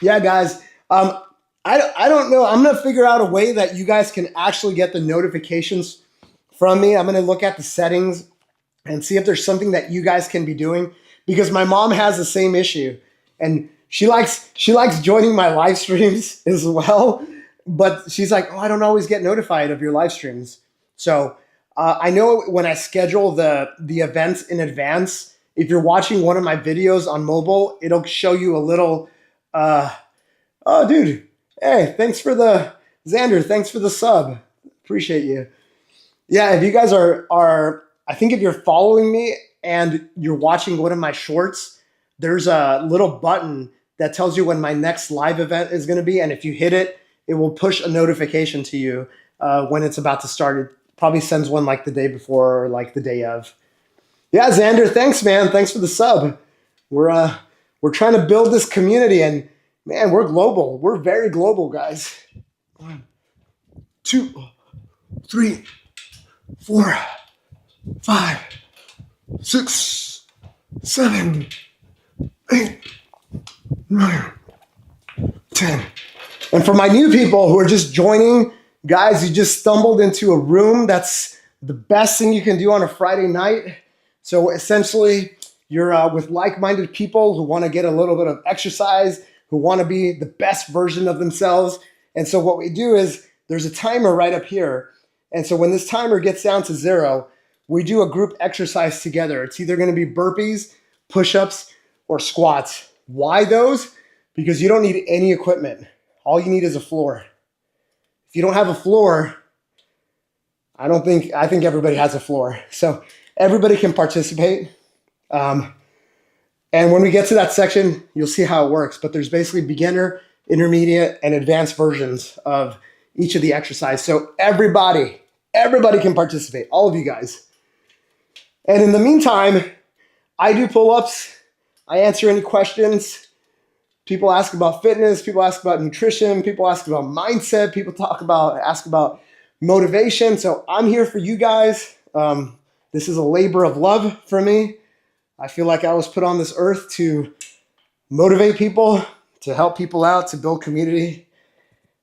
Yeah, guys. I don't know. I'm going to figure out a way that you guys can actually get the notifications from me. I'm going to look at the settings and see if there's something that you guys can be doing, because my mom has the same issue and she likes joining my live streams as well, but she's like, oh, I don't always get notified of your live streams. So I know when I schedule the events in advance, if you're watching one of my videos on mobile, it'll show you a little, oh, dude, hey, thanks for the, Xander, thanks for the sub. Appreciate you. Yeah, if you guys are, I think if you're following me and you're watching one of my shorts, there's a little button that tells you when my next live event is going to be. And if you hit it, it will push a notification to you when it's about to start. It probably sends one like the day before or like the day of. Yeah, Xander, thanks, man. Thanks for the sub. We're trying to build this community, and man, we're global. We're very global, guys. 1, 2, 3, 4, 5, 6, 7, 8, 9, 10. And for my new people who are just joining, guys, you just stumbled into a room that's the best thing you can do on a Friday night. So essentially, you're with like-minded people who want to get a little bit of exercise, who want to be the best version of themselves. And so what we do is there's a timer right up here. And so when this timer gets down to 0, we do a group exercise together. It's either going to be burpees, push-ups, or squats. Why those? Because you don't need any equipment. All you need is a floor. If you don't have a floor, I think everybody has a floor. So everybody can participate. And when we get to that section, you'll see how it works. But there's basically beginner, intermediate, and advanced versions of each of the exercises. So everybody can participate, all of you guys. And in the meantime, I do pull-ups. I answer any questions. People ask about fitness. People ask about nutrition. People ask about mindset. People ask about motivation. So I'm here for you guys. This is a labor of love for me. I feel like I was put on this earth to motivate people, to help people out, to build community.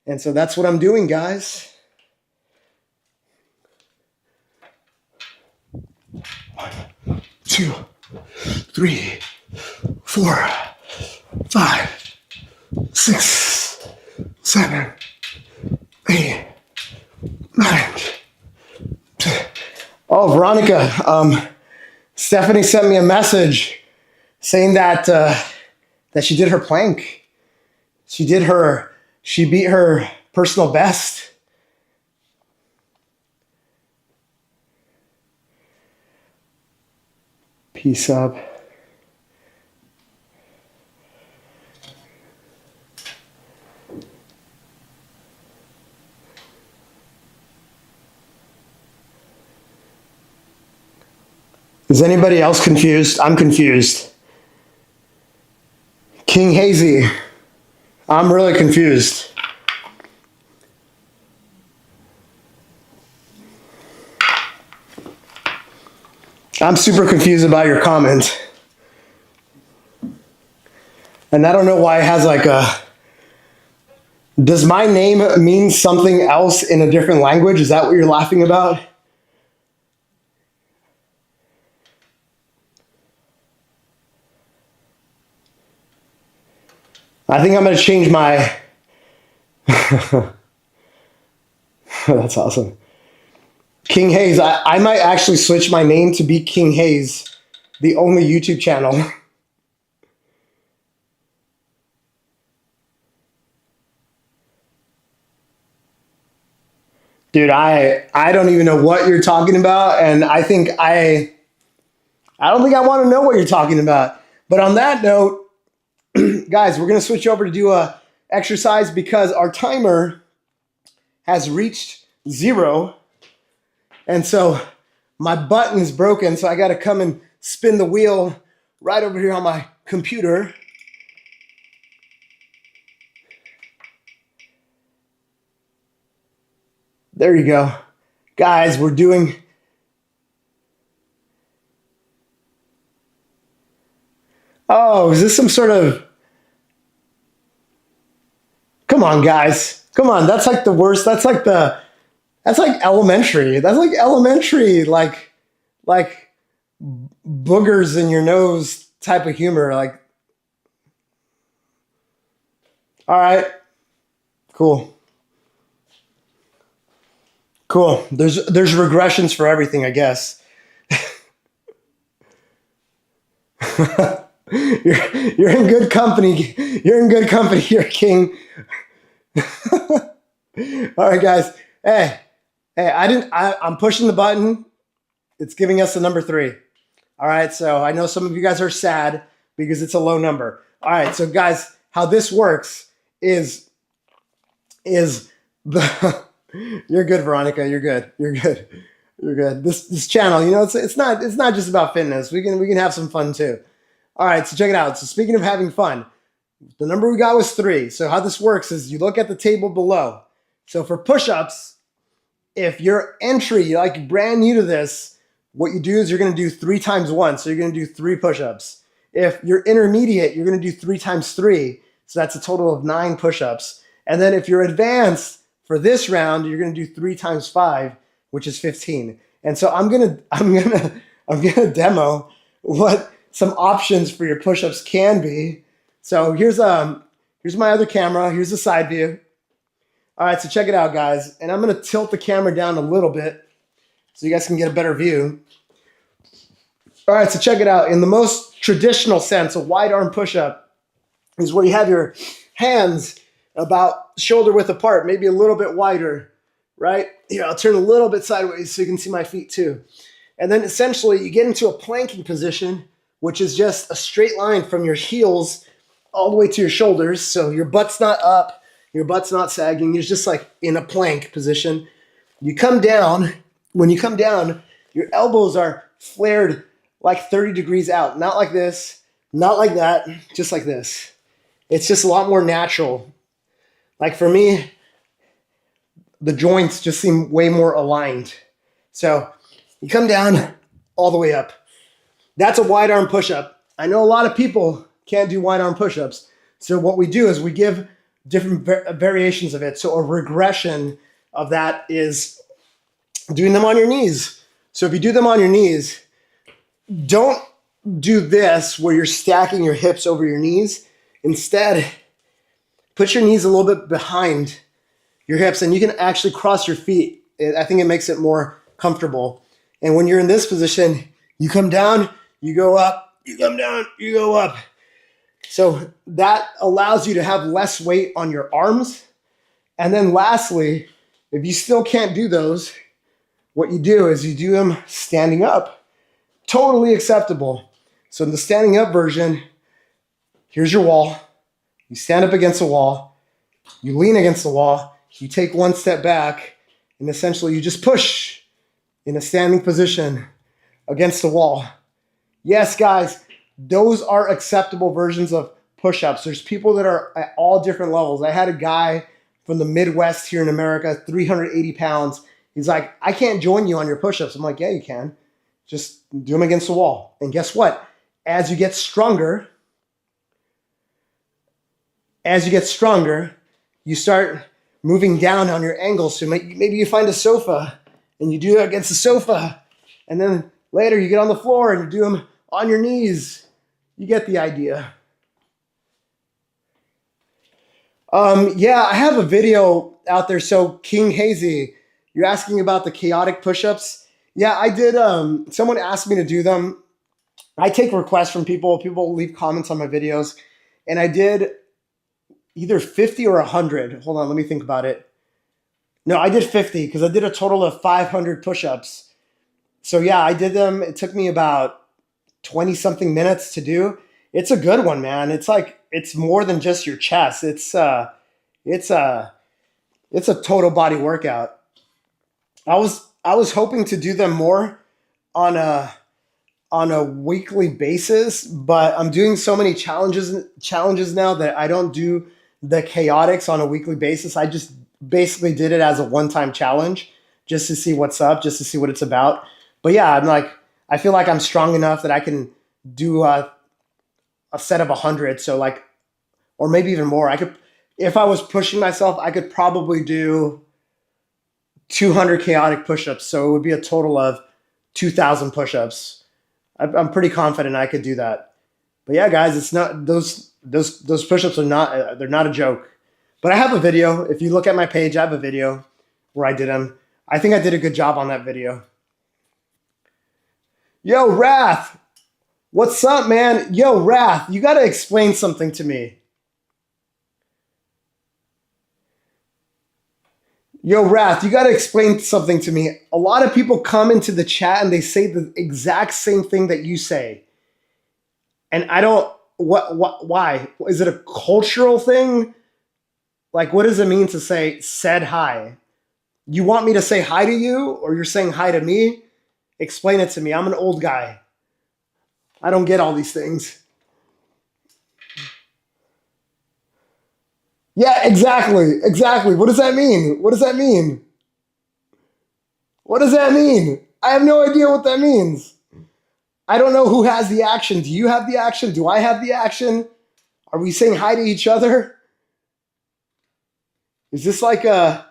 And so that's what I'm doing, guys. 1, 2, 3, 4, 5, 6, 7, 8, 9, 10. Oh, Veronica, Stephanie sent me a message saying that she did her plank. She beat her personal best. Peace up. Is anybody else confused? I'm confused. King Hazy, I'm really confused. I'm super confused about your comment. And I don't know why it has like a... Does my name mean something else in a different language? Is that what you're laughing about? I think I'm going to change my... That's awesome. King Hayes. I might actually switch my name to be King Hayes, the only YouTube channel. Dude, I don't even know what you're talking about, and I don't think I want to know what you're talking about. But on that note, guys, we're going to switch over to do a exercise because our timer has reached 0. And so my button is broken, so I got to come and spin the wheel right over here on my computer. There you go. Guys, we're doing Oh, is this some sort of... Come on, guys. Come on, that's like the worst. That's like elementary. That's like elementary, like boogers in your nose type of humor. Like, all right, cool. Cool. There's regressions for everything, I guess. You're in good company. You're in good company here, King. All right, guys. Hey, I'm pushing the button. It's giving us the number 3. All right, so I know some of you guys are sad because it's a low number. All right, so guys, how this works is the you're good, Veronica. You're good. You're good. You're good. This channel, you know, it's not just about fitness. We can have some fun too. All right, so check it out. So speaking of having fun, the number we got was 3. So how this works is you look at the table below. So for push-ups, if you're entry, like brand new to this, what you do is you're going to do 3 times 1. So you're going to do 3 push-ups. If you're intermediate, you're going to do 3 times 3. So that's a total of 9 push-ups. And then if you're advanced for this round, you're going to do 3 times 5, which is 15. And so I'm going to demo what some options for your push-ups can be. So here's my other camera. Here's the side view. All right, so check it out, guys. And I'm going to tilt the camera down a little bit so you guys can get a better view. All right, so check it out. In the most traditional sense, a wide arm push-up is where you have your hands about shoulder width apart, maybe a little bit wider, right? Here, I'll turn a little bit sideways so you can see my feet too. And then essentially you get into a planking position, which is just a straight line from your heels all the way to your shoulders. So your butt's not up, your butt's not sagging. You're just like in a plank position. You come down. When you come down, your elbows are flared like 30 degrees out. Not like this, not like that, just like this. It's just a lot more natural. Like for me, the joints just seem way more aligned. So you come down all the way up. That's a wide arm push-up. I know a lot of people can't do wide arm push-ups. So what we do is we give different variations of it. So a regression of that is doing them on your knees. So if you do them on your knees, don't do this where you're stacking your hips over your knees. Instead, put your knees a little bit behind your hips and you can actually cross your feet. I think it makes it more comfortable. And when you're in this position, you come down, you go up, you come down, you go up. So that allows you to have less weight on your arms. And then lastly, if you still can't do those, what you do is you do them standing up. Totally acceptable. So in the standing up version, here's your wall. You stand up against the wall. You lean against the wall. You take one step back, and essentially you just push in a standing position against the wall. Yes, guys, those are acceptable versions of push-ups. There's people that are at all different levels. I had a guy from the Midwest here in America, 380 pounds. He's like, I can't join you on your push-ups. I'm like, yeah, you can. Just do them against the wall. And guess what? As you get stronger, you start moving down on your angles. So maybe you find a sofa and you do it against the sofa. And then later you get on the floor and you do them on your knees. You get the idea. Yeah, I have a video out there. So King Hazy, you're asking about the chaotic push-ups. Yeah, I did. Someone asked me to do them. I take requests from people. People leave comments on my videos. And I did either 50 or 100. Hold on, let me think about it. No, I did 50 because I did a total of 500 push-ups. So yeah, I did them. It took me about 20-something minutes to do. It's a good one, man. It's like, it's more than just your chest. It's a total body workout. I was hoping to do them more on a weekly basis, but I'm doing so many challenges now that I don't do the chaotics on a weekly basis. I just basically did it as a one-time challenge just to see what's up, just to see what it's about. But yeah, I feel like I'm strong enough that I can do a set of 100. So like, or maybe even more. If I was pushing myself, I could probably do 200 chaotic push-ups. So it would be a total of 2,000 push-ups. I'm pretty confident I could do that. But yeah, guys, it's not those push-ups are not they're not a joke. But I have a video. If you look at my page, I have a video where I did them. I think I did a good job on that video. Yo, Wrath, what's up, man? Yo, Wrath, you got to explain something to me. Yo, Wrath, you got to explain something to me. A lot of people come into the chat and they say the exact same thing that you say. And I don't, why? Is it a cultural thing? Like, what does it mean to say said hi? You want me to say hi to you, or you're saying hi to me? Explain it to me. I'm an old guy. I don't get all these things. Yeah, exactly. Exactly. What does that mean? What does that mean? What does that mean? I have no idea what that means. I don't know who has the action. Do you have the action? Do I have the action? Are we saying hi to each other? Is this like a...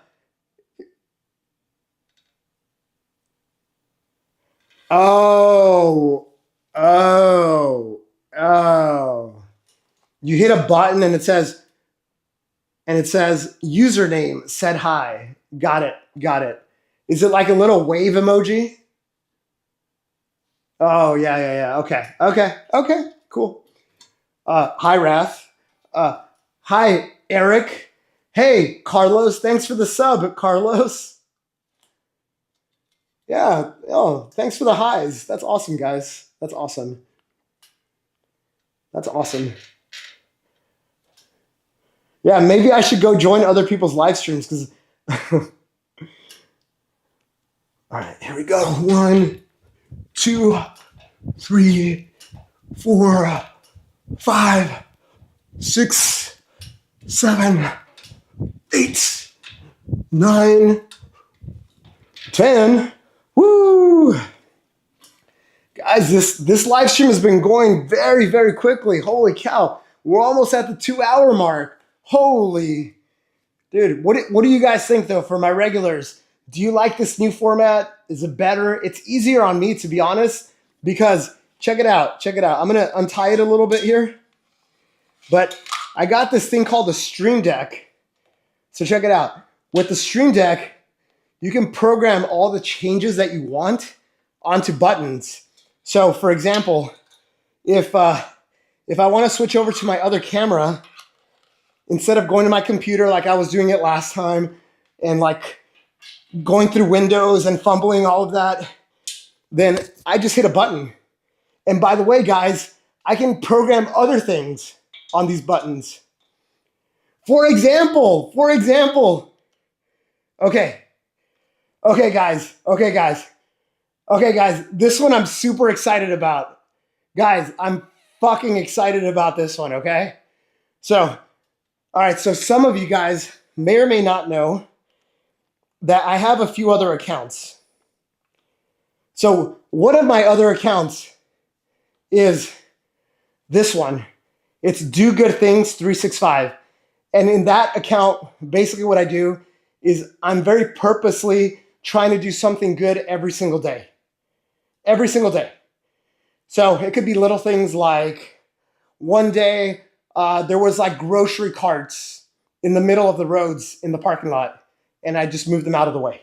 Oh. You hit a button and it says username said hi. Got it. Is it like a little wave emoji? Oh, yeah. Okay, cool. Hi, Wrath. Hi, Eric. Hey, Carlos, thanks for the sub, Carlos. Yeah, oh, thanks for the highs. That's awesome, guys. That's awesome. Yeah, maybe I should go join other people's live streams because... All right, here we go. 1, 2, 3, 4, 5, 6, 7, 8, 9, 10. Woo! Guys, this live stream has been going very, very quickly. Holy cow. We're almost at the 2-hour mark. Holy. Dude, what do you guys think, though, for my regulars? Do you like this new format? Is it better? It's easier on me, to be honest, because check it out. I'm going to untie it a little bit here. But I got this thing called the Stream Deck. So check it out. With the Stream Deck, you can program all the changes that you want onto buttons. So, for example, if I want to switch over to my other camera, instead of going to my computer like I was doing it last time and like going through Windows and fumbling all of that, then I just hit a button. And by the way, guys, I can program other things on these buttons. For example, okay, guys, this one I'm super excited about. Guys, I'm fucking excited about this one, okay? So, all right, so some of you guys may or may not know that I have a few other accounts. So one of my other accounts is this one. It's Do Good Things 365. And in that account, basically what I do is I'm very purposely trying to do something good every single day. Every single day. So it could be little things like one day there was like grocery carts in the middle of the roads in the parking lot, and I just moved them out of the way.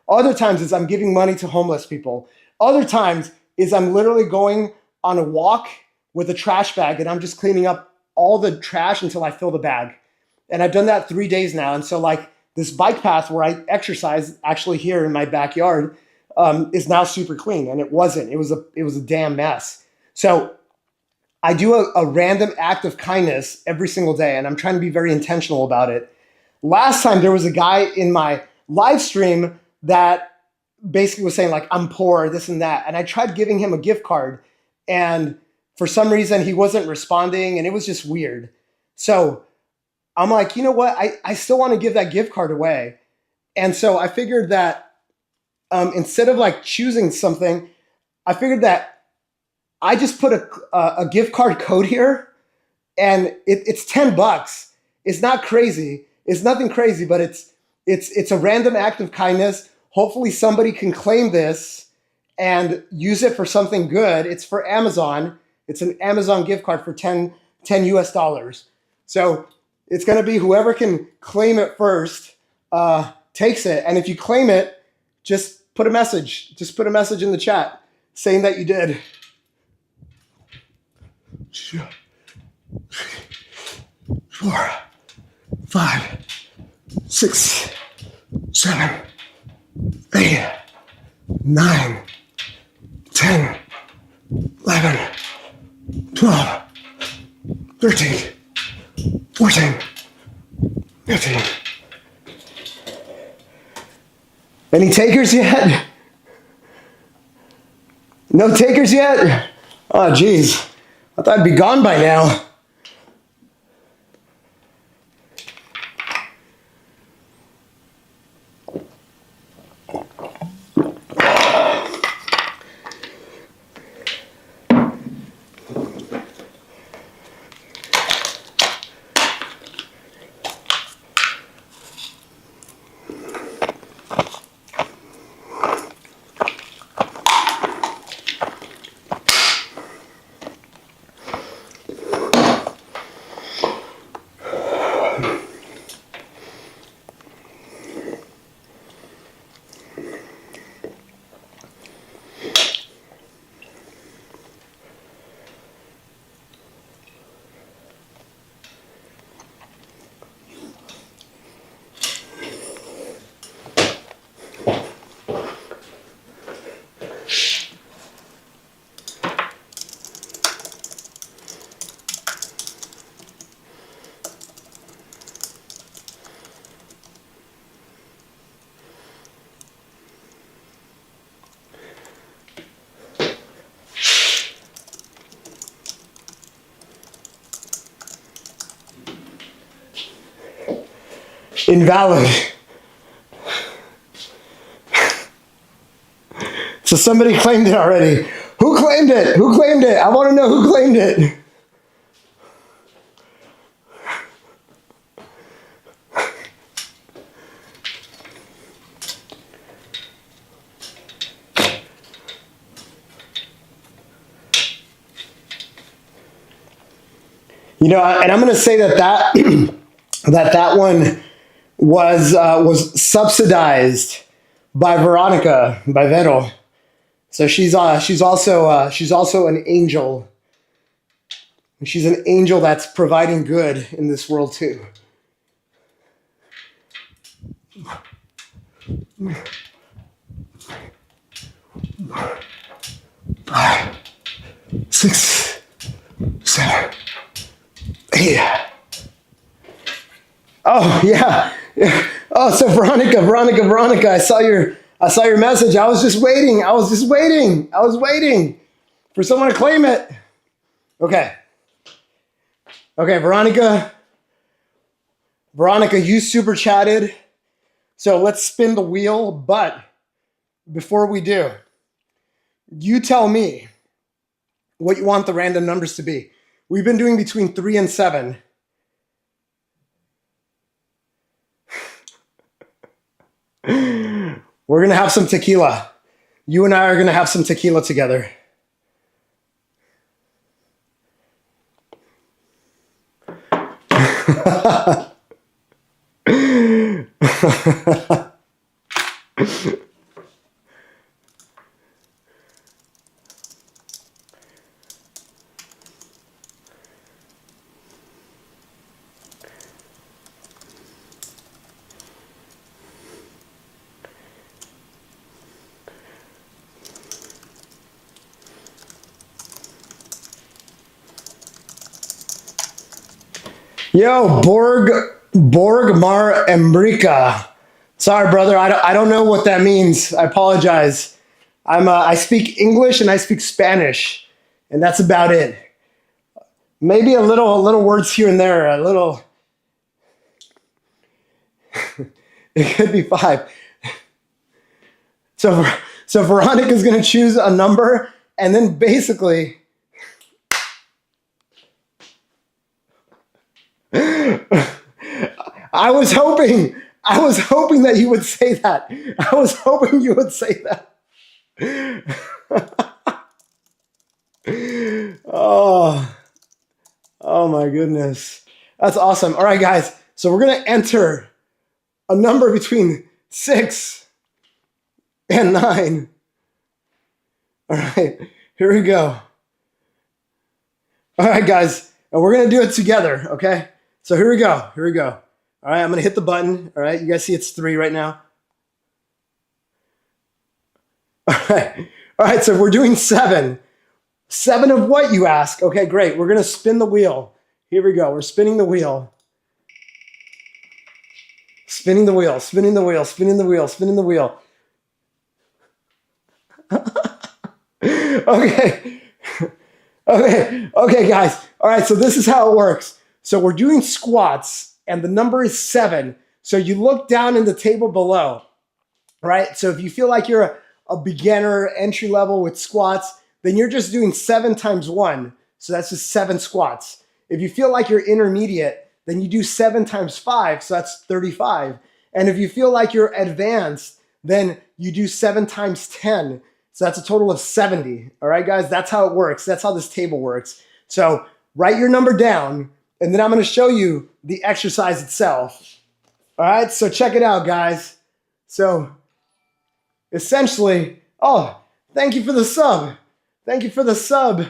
Other times is I'm giving money to homeless people. Other times is I'm literally going on a walk with a trash bag and I'm just cleaning up all the trash until I fill the bag. And I've done that 3 days now. And so like this bike path where I exercise actually here in my backyard is now super clean. And it wasn't. It was a damn mess. So I do a random act of kindness every single day, and I'm trying to be very intentional about it. Last time there was a guy in my live stream that basically was saying like, I'm poor, this and that. And I tried giving him a gift card, and for some reason he wasn't responding, and it was just weird. So I'm like, you know what? I still want to give that gift card away. And so I figured that instead of like choosing something, I figured that I just put a gift card code here, and it's $10. It's not crazy. It's nothing crazy, but it's a random act of kindness. Hopefully somebody can claim this and use it for something good. It's for Amazon. It's an Amazon gift card for 10 US dollars. So it's going to be whoever can claim it first takes it. And if you claim it, just put a message. Just put a message in the chat saying that you did. 4, 5, 6, 7, 8, 9, 10, 11, 12, 13, 14, 15. Any takers yet? No takers yet? Oh, geez. I thought I'd be gone by now. Invalid. So somebody claimed it already. Who claimed it? Who claimed it? I want to know who claimed it. You know, and I'm going to say that that one was subsidized by Veronica, by Vero. So she's also an angel. She's an angel that's providing good in this world too. 5, 6, 7, 8. Oh yeah. Oh, so Veronica, I saw your message. I was just waiting. I was waiting for someone to claim it. Okay, Veronica, you super chatted. So let's spin the wheel. But before we do, you tell me what you want the random numbers to be. We've been doing between 3 and 7. We're going to have some tequila. You and I are going to have some tequila together. Yo, Borgmar Embrica. Sorry, brother. I don't know what that means. I apologize. I speak English and I speak Spanish, and that's about it. Maybe a little words here and there. A little. It could be 5. So Veronica's gonna choose a number, and then basically I was hoping that you would say that. I was hoping you would say that. Oh, oh my goodness. That's awesome. All right, guys. So we're going to enter a number between 6 and 9. All right, here we go. All right, guys. And we're going to do it together, okay? So here we go. Here we go. All right, I'm going to hit the button. All right, you guys see it's 3 right now. All right. All right, so we're doing 7. 7 of what, you ask? Okay, great. We're going to spin the wheel. Here we go. We're spinning the wheel. Spinning the wheel, spinning the wheel, spinning the wheel, spinning the wheel. Okay. Okay, guys. All right, so this is how it works. So we're doing squats, and the number is 7. So you look down in the table below, right? So if you feel like you're a beginner, entry level with squats, then you're just doing 7 times 1. So that's just 7 squats. If you feel like you're intermediate, then you do 7 times 5, so that's 35. And if you feel like you're advanced, then you do 7 times 10. So that's a total of 70. All right, guys, that's how it works. That's how this table works. So write your number down, and then I'm going to show you the exercise itself. All right, so check it out, guys. So essentially, oh, thank you for the sub. Thank you for the sub.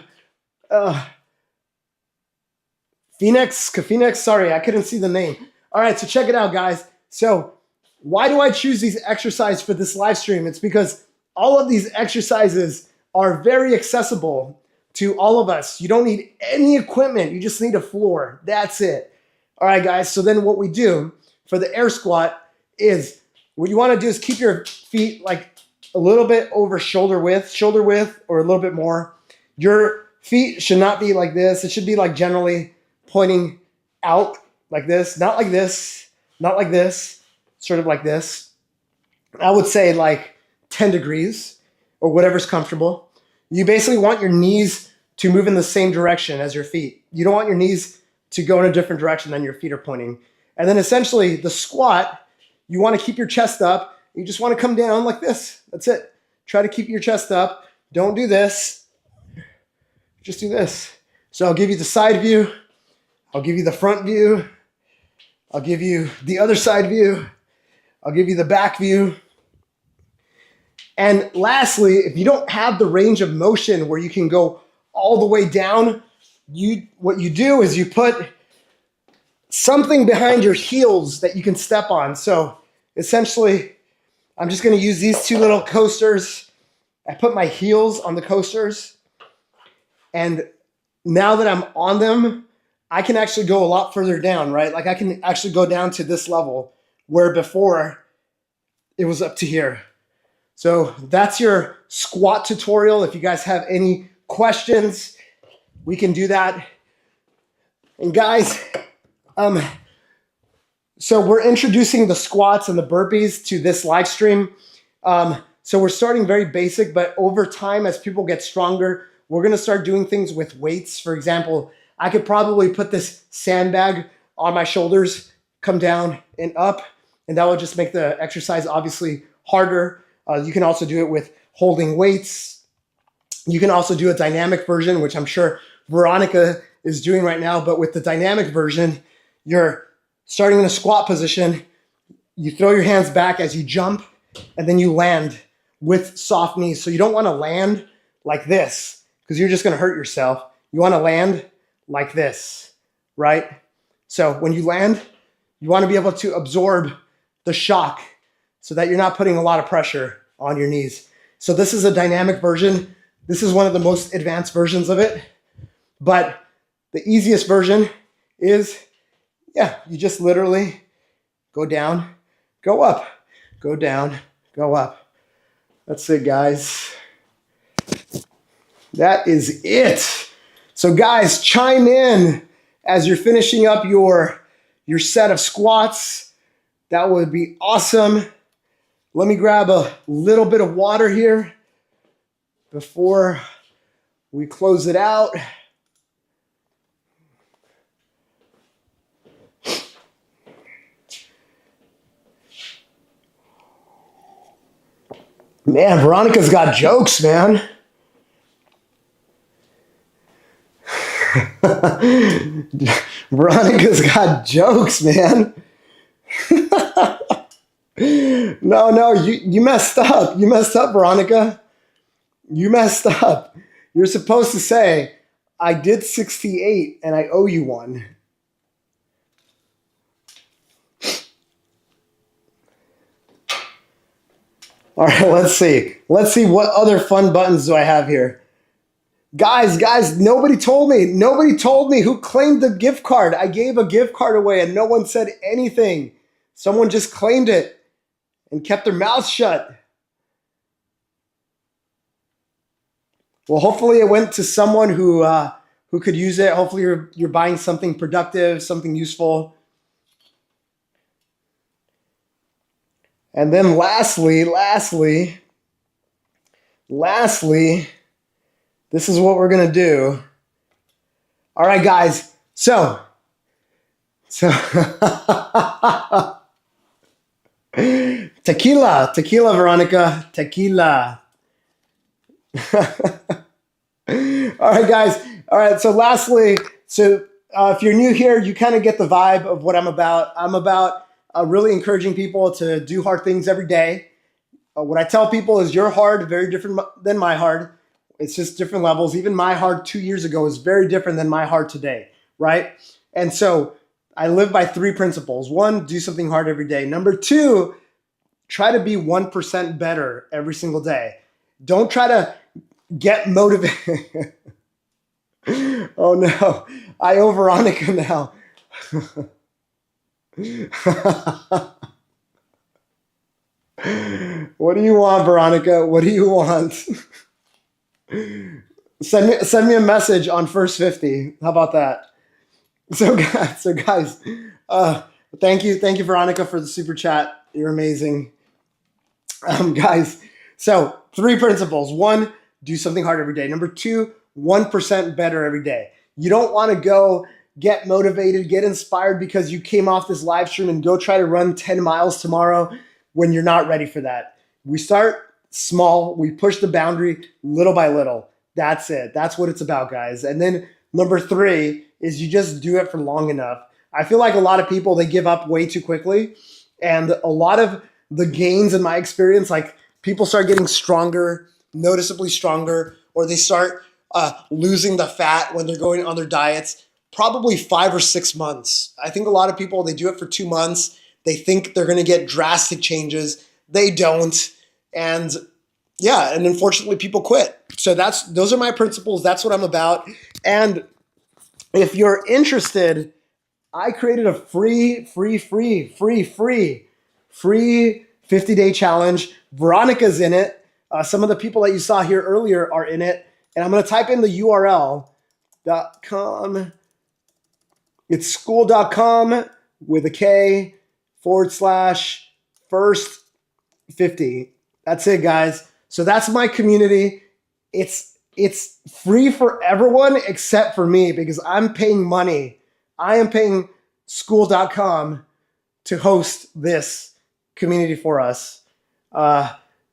Phoenix, sorry, I couldn't see the name. All right, so check it out, guys. So why do I choose these exercises for this live stream? It's because all of these exercises are very accessible to all of us. You don't need any equipment. You just need a floor. That's it. All right, guys. So then what we do for the air squat is what you want to do is keep your feet like a little bit over shoulder width or a little bit more. Your feet should not be like this. It should be like generally pointing out like this, not like this, not like this, sort of like this. I would say like 10 degrees or whatever's comfortable. You basically want your knees to move in the same direction as your feet. You don't want your knees to go in a different direction than your feet are pointing. And then essentially the squat, you want to keep your chest up. You just want to come down like this. That's it. Try to keep your chest up. Don't do this. Just do this. So I'll give you the side view. I'll give you the front view. I'll give you the other side view. I'll give you the back view. And lastly, if you don't have the range of motion where you can go all the way down, what you do is you put something behind your heels that you can step on. So essentially, I'm just going to use these 2 little coasters. I put my heels on the coasters. And now that I'm on them, I can actually go a lot further down, right? Like I can actually go down to this level where before it was up to here. So that's your squat tutorial. If you guys have any questions, we can do that. And guys, so we're introducing the squats and the burpees to this live stream. So we're starting very basic, but over time, as people get stronger, we're going to start doing things with weights. For example, I could probably put this sandbag on my shoulders, come down and up, and that will just make the exercise obviously harder. You can also do it with holding weights. You can also do a dynamic version, which I'm sure Veronica is doing right now. But with the dynamic version, you're starting in a squat position. You throw your hands back as you jump, and then you land with soft knees. So you don't want to land like this because you're just going to hurt yourself. You want to land like this, right? So when you land, you want to be able to absorb the shock so that you're not putting a lot of pressure on your knees. So this is a dynamic version. This is one of the most advanced versions of it. But the easiest version is, you just literally go down, go up, go down, go up. That's it, guys. That is it. So guys, chime in as you're finishing up your set of squats. That would be awesome. Let me grab a little bit of water here before we close it out. Man, Veronica's got jokes, man. Veronica's got jokes, man. No, you messed up. You messed up, Veronica. You messed up. You're supposed to say, I did 68 and I owe you one. All right, let's see. Let's see what other fun buttons do I have here. Guys, nobody told me. Nobody told me who claimed the gift card. I gave a gift card away and no one said anything. Someone just claimed it and kept their mouth shut. Well, hopefully it went to someone who could use it. Hopefully you're buying something productive, something useful. And then lastly, this is what we're going to do. All right, guys. So tequila, Veronica, tequila. All right, guys. All right. So lastly, if you're new here, you kind of get the vibe of what I'm about. I'm about really encouraging people to do hard things every day. What I tell people is your hard, very different than my hard. It's just different levels. Even my hard 2 years ago is very different than my hard today, right? And so I live by 3 principles. 1, do something hard every day. Number 2, try to be 1% better every single day. Don't try to get motivated. Oh no, I owe Veronica now. What do you want, Veronica? What do you want? Send me a message on First 50. How about that? So guys, thank you, Veronica, for the super chat. You're amazing, guys. So 3 principles. 1, do something hard every day. Number 2, 1% better every day. You don't want to go get motivated, get inspired because you came off this live stream and go try to run 10 miles tomorrow when you're not ready for that. We start small. We push the boundary little by little. That's it. That's what it's about, guys. And then number 3 is you just do it for long enough. I feel like a lot of people, they give up way too quickly. And a lot of the gains in my experience, like people start getting stronger, noticeably stronger, or they start losing the fat when they're going on their diets, probably 5 or 6 months. I think a lot of people, they do it for 2 months. They think they're going to get drastic changes. They don't. And yeah, and unfortunately people quit. So those are my principles. That's what I'm about. And if you're interested, I created a free 50-day challenge. Veronica's in it. Some of the people that you saw here earlier are in it. And I'm going to type in the URL.com. It's school.com with a K /first 50. That's it, guys. So that's my community. It's free for everyone except for me because I'm paying money. I am paying school.com to host this community for us.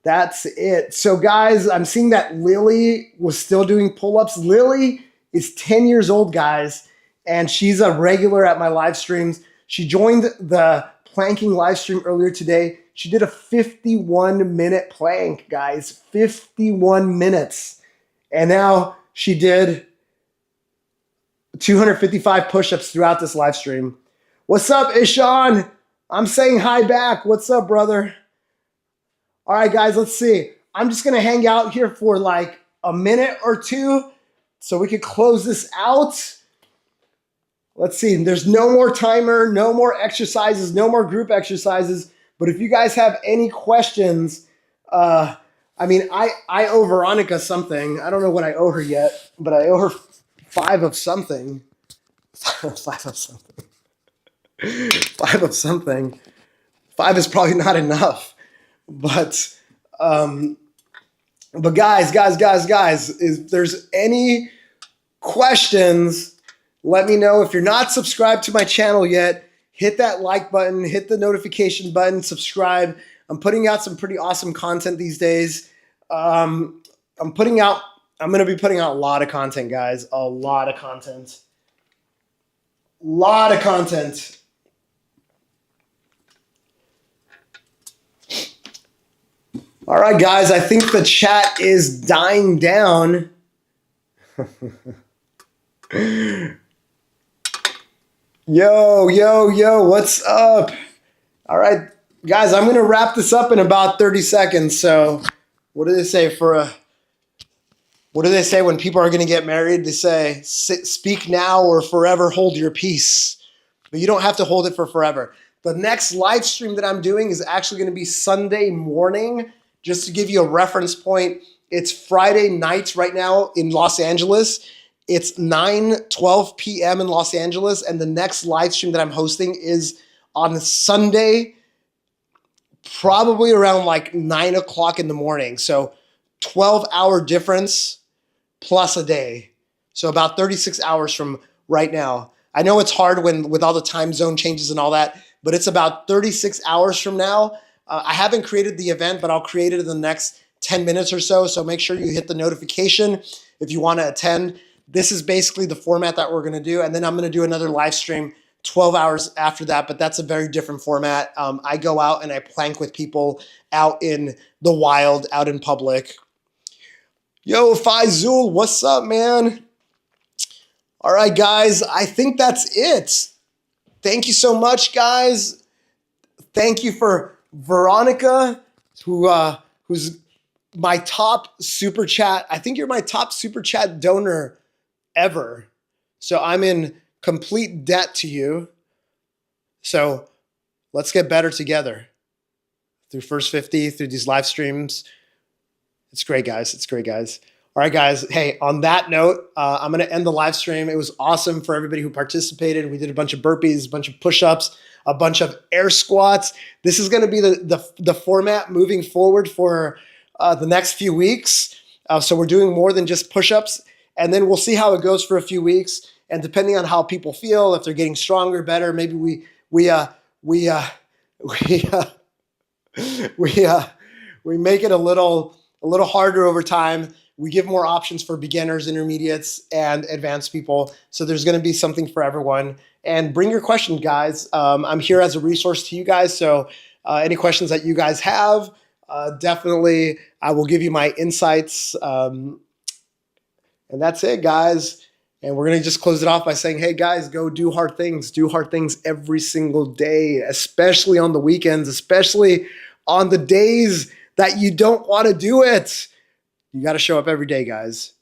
That's it. So guys, I'm seeing that Lily was still doing pull-ups. Lily is 10 years old, guys, and she's a regular at my live streams. She joined the planking live stream earlier today. She did a 51-minute plank, guys, 51 minutes. And now she did 255 push-ups throughout this live stream. What's up, Ishan? I'm saying hi back. What's up, brother? All right, guys, let's see. I'm just going to hang out here for like a minute or 2 so we could close this out. Let's see. There's no more timer, no more exercises, no more group exercises. But if you guys have any questions, I owe Veronica something. I don't know what I owe her yet, but I owe her 5 of something. 5 of something. 5 of something. 5 is probably not enough. But guys, if there's any questions, let me know. If you're not subscribed to my channel yet, hit that like button, hit the notification button, subscribe. I'm putting out some pretty awesome content these days. I'm going to be putting out a lot of content, guys. A lot of content. Lot of content. All right, guys, I think the chat is dying down. Yo, what's up? All right, guys, I'm going to wrap this up in about 30 seconds. So what do they say what do they say when people are going to get married? They say, speak now or forever hold your peace. But you don't have to hold it for forever. The next live stream that I'm doing is actually going to be Sunday morning. Just to give you a reference point, it's Friday night right now in Los Angeles. It's 9:12 p.m. in Los Angeles. And the next live stream that I'm hosting is on Sunday, probably around like 9 o'clock in the morning. So 12-hour difference plus a day. So about 36 hours from right now. I know it's hard with all the time zone changes and all that, but it's about 36 hours from now. I haven't created the event, but I'll create it in the next 10 minutes or so. So make sure you hit the notification if you want to attend. This is basically the format that we're going to do. And then I'm going to do another live stream 12 hours after that, but that's a very different format. I go out and I plank with people out in the wild, out in public. Yo, Faizul, what's up, man? All right, guys, I think that's it. Thank you so much, guys. Thank you for Veronica, who's my top super chat. I think you're my top super chat donor ever. So I'm in complete debt to you. So let's get better together through First 50, through these live streams. It's great, guys. It's great, guys. All right, guys. Hey, on that note, I'm going to end the live stream. It was awesome for everybody who participated. We did a bunch of burpees, a bunch of push-ups, a bunch of air squats. This is going to be the format moving forward for the next few weeks. So we're doing more than just push-ups, and then we'll see how it goes for a few weeks. And depending on how people feel, if they're getting stronger, better, maybe we make it a little harder over time. We give more options for beginners, intermediates, and advanced people. So there's going to be something for everyone. And bring your questions, guys. I'm here as a resource to you guys. So any questions that you guys have, definitely I will give you my insights. And that's it, guys. And we're going to just close it off by saying, hey, guys, go do hard things. Do hard things every single day, especially on the weekends, especially on the days that you don't want to do it. You got to show up every day, guys.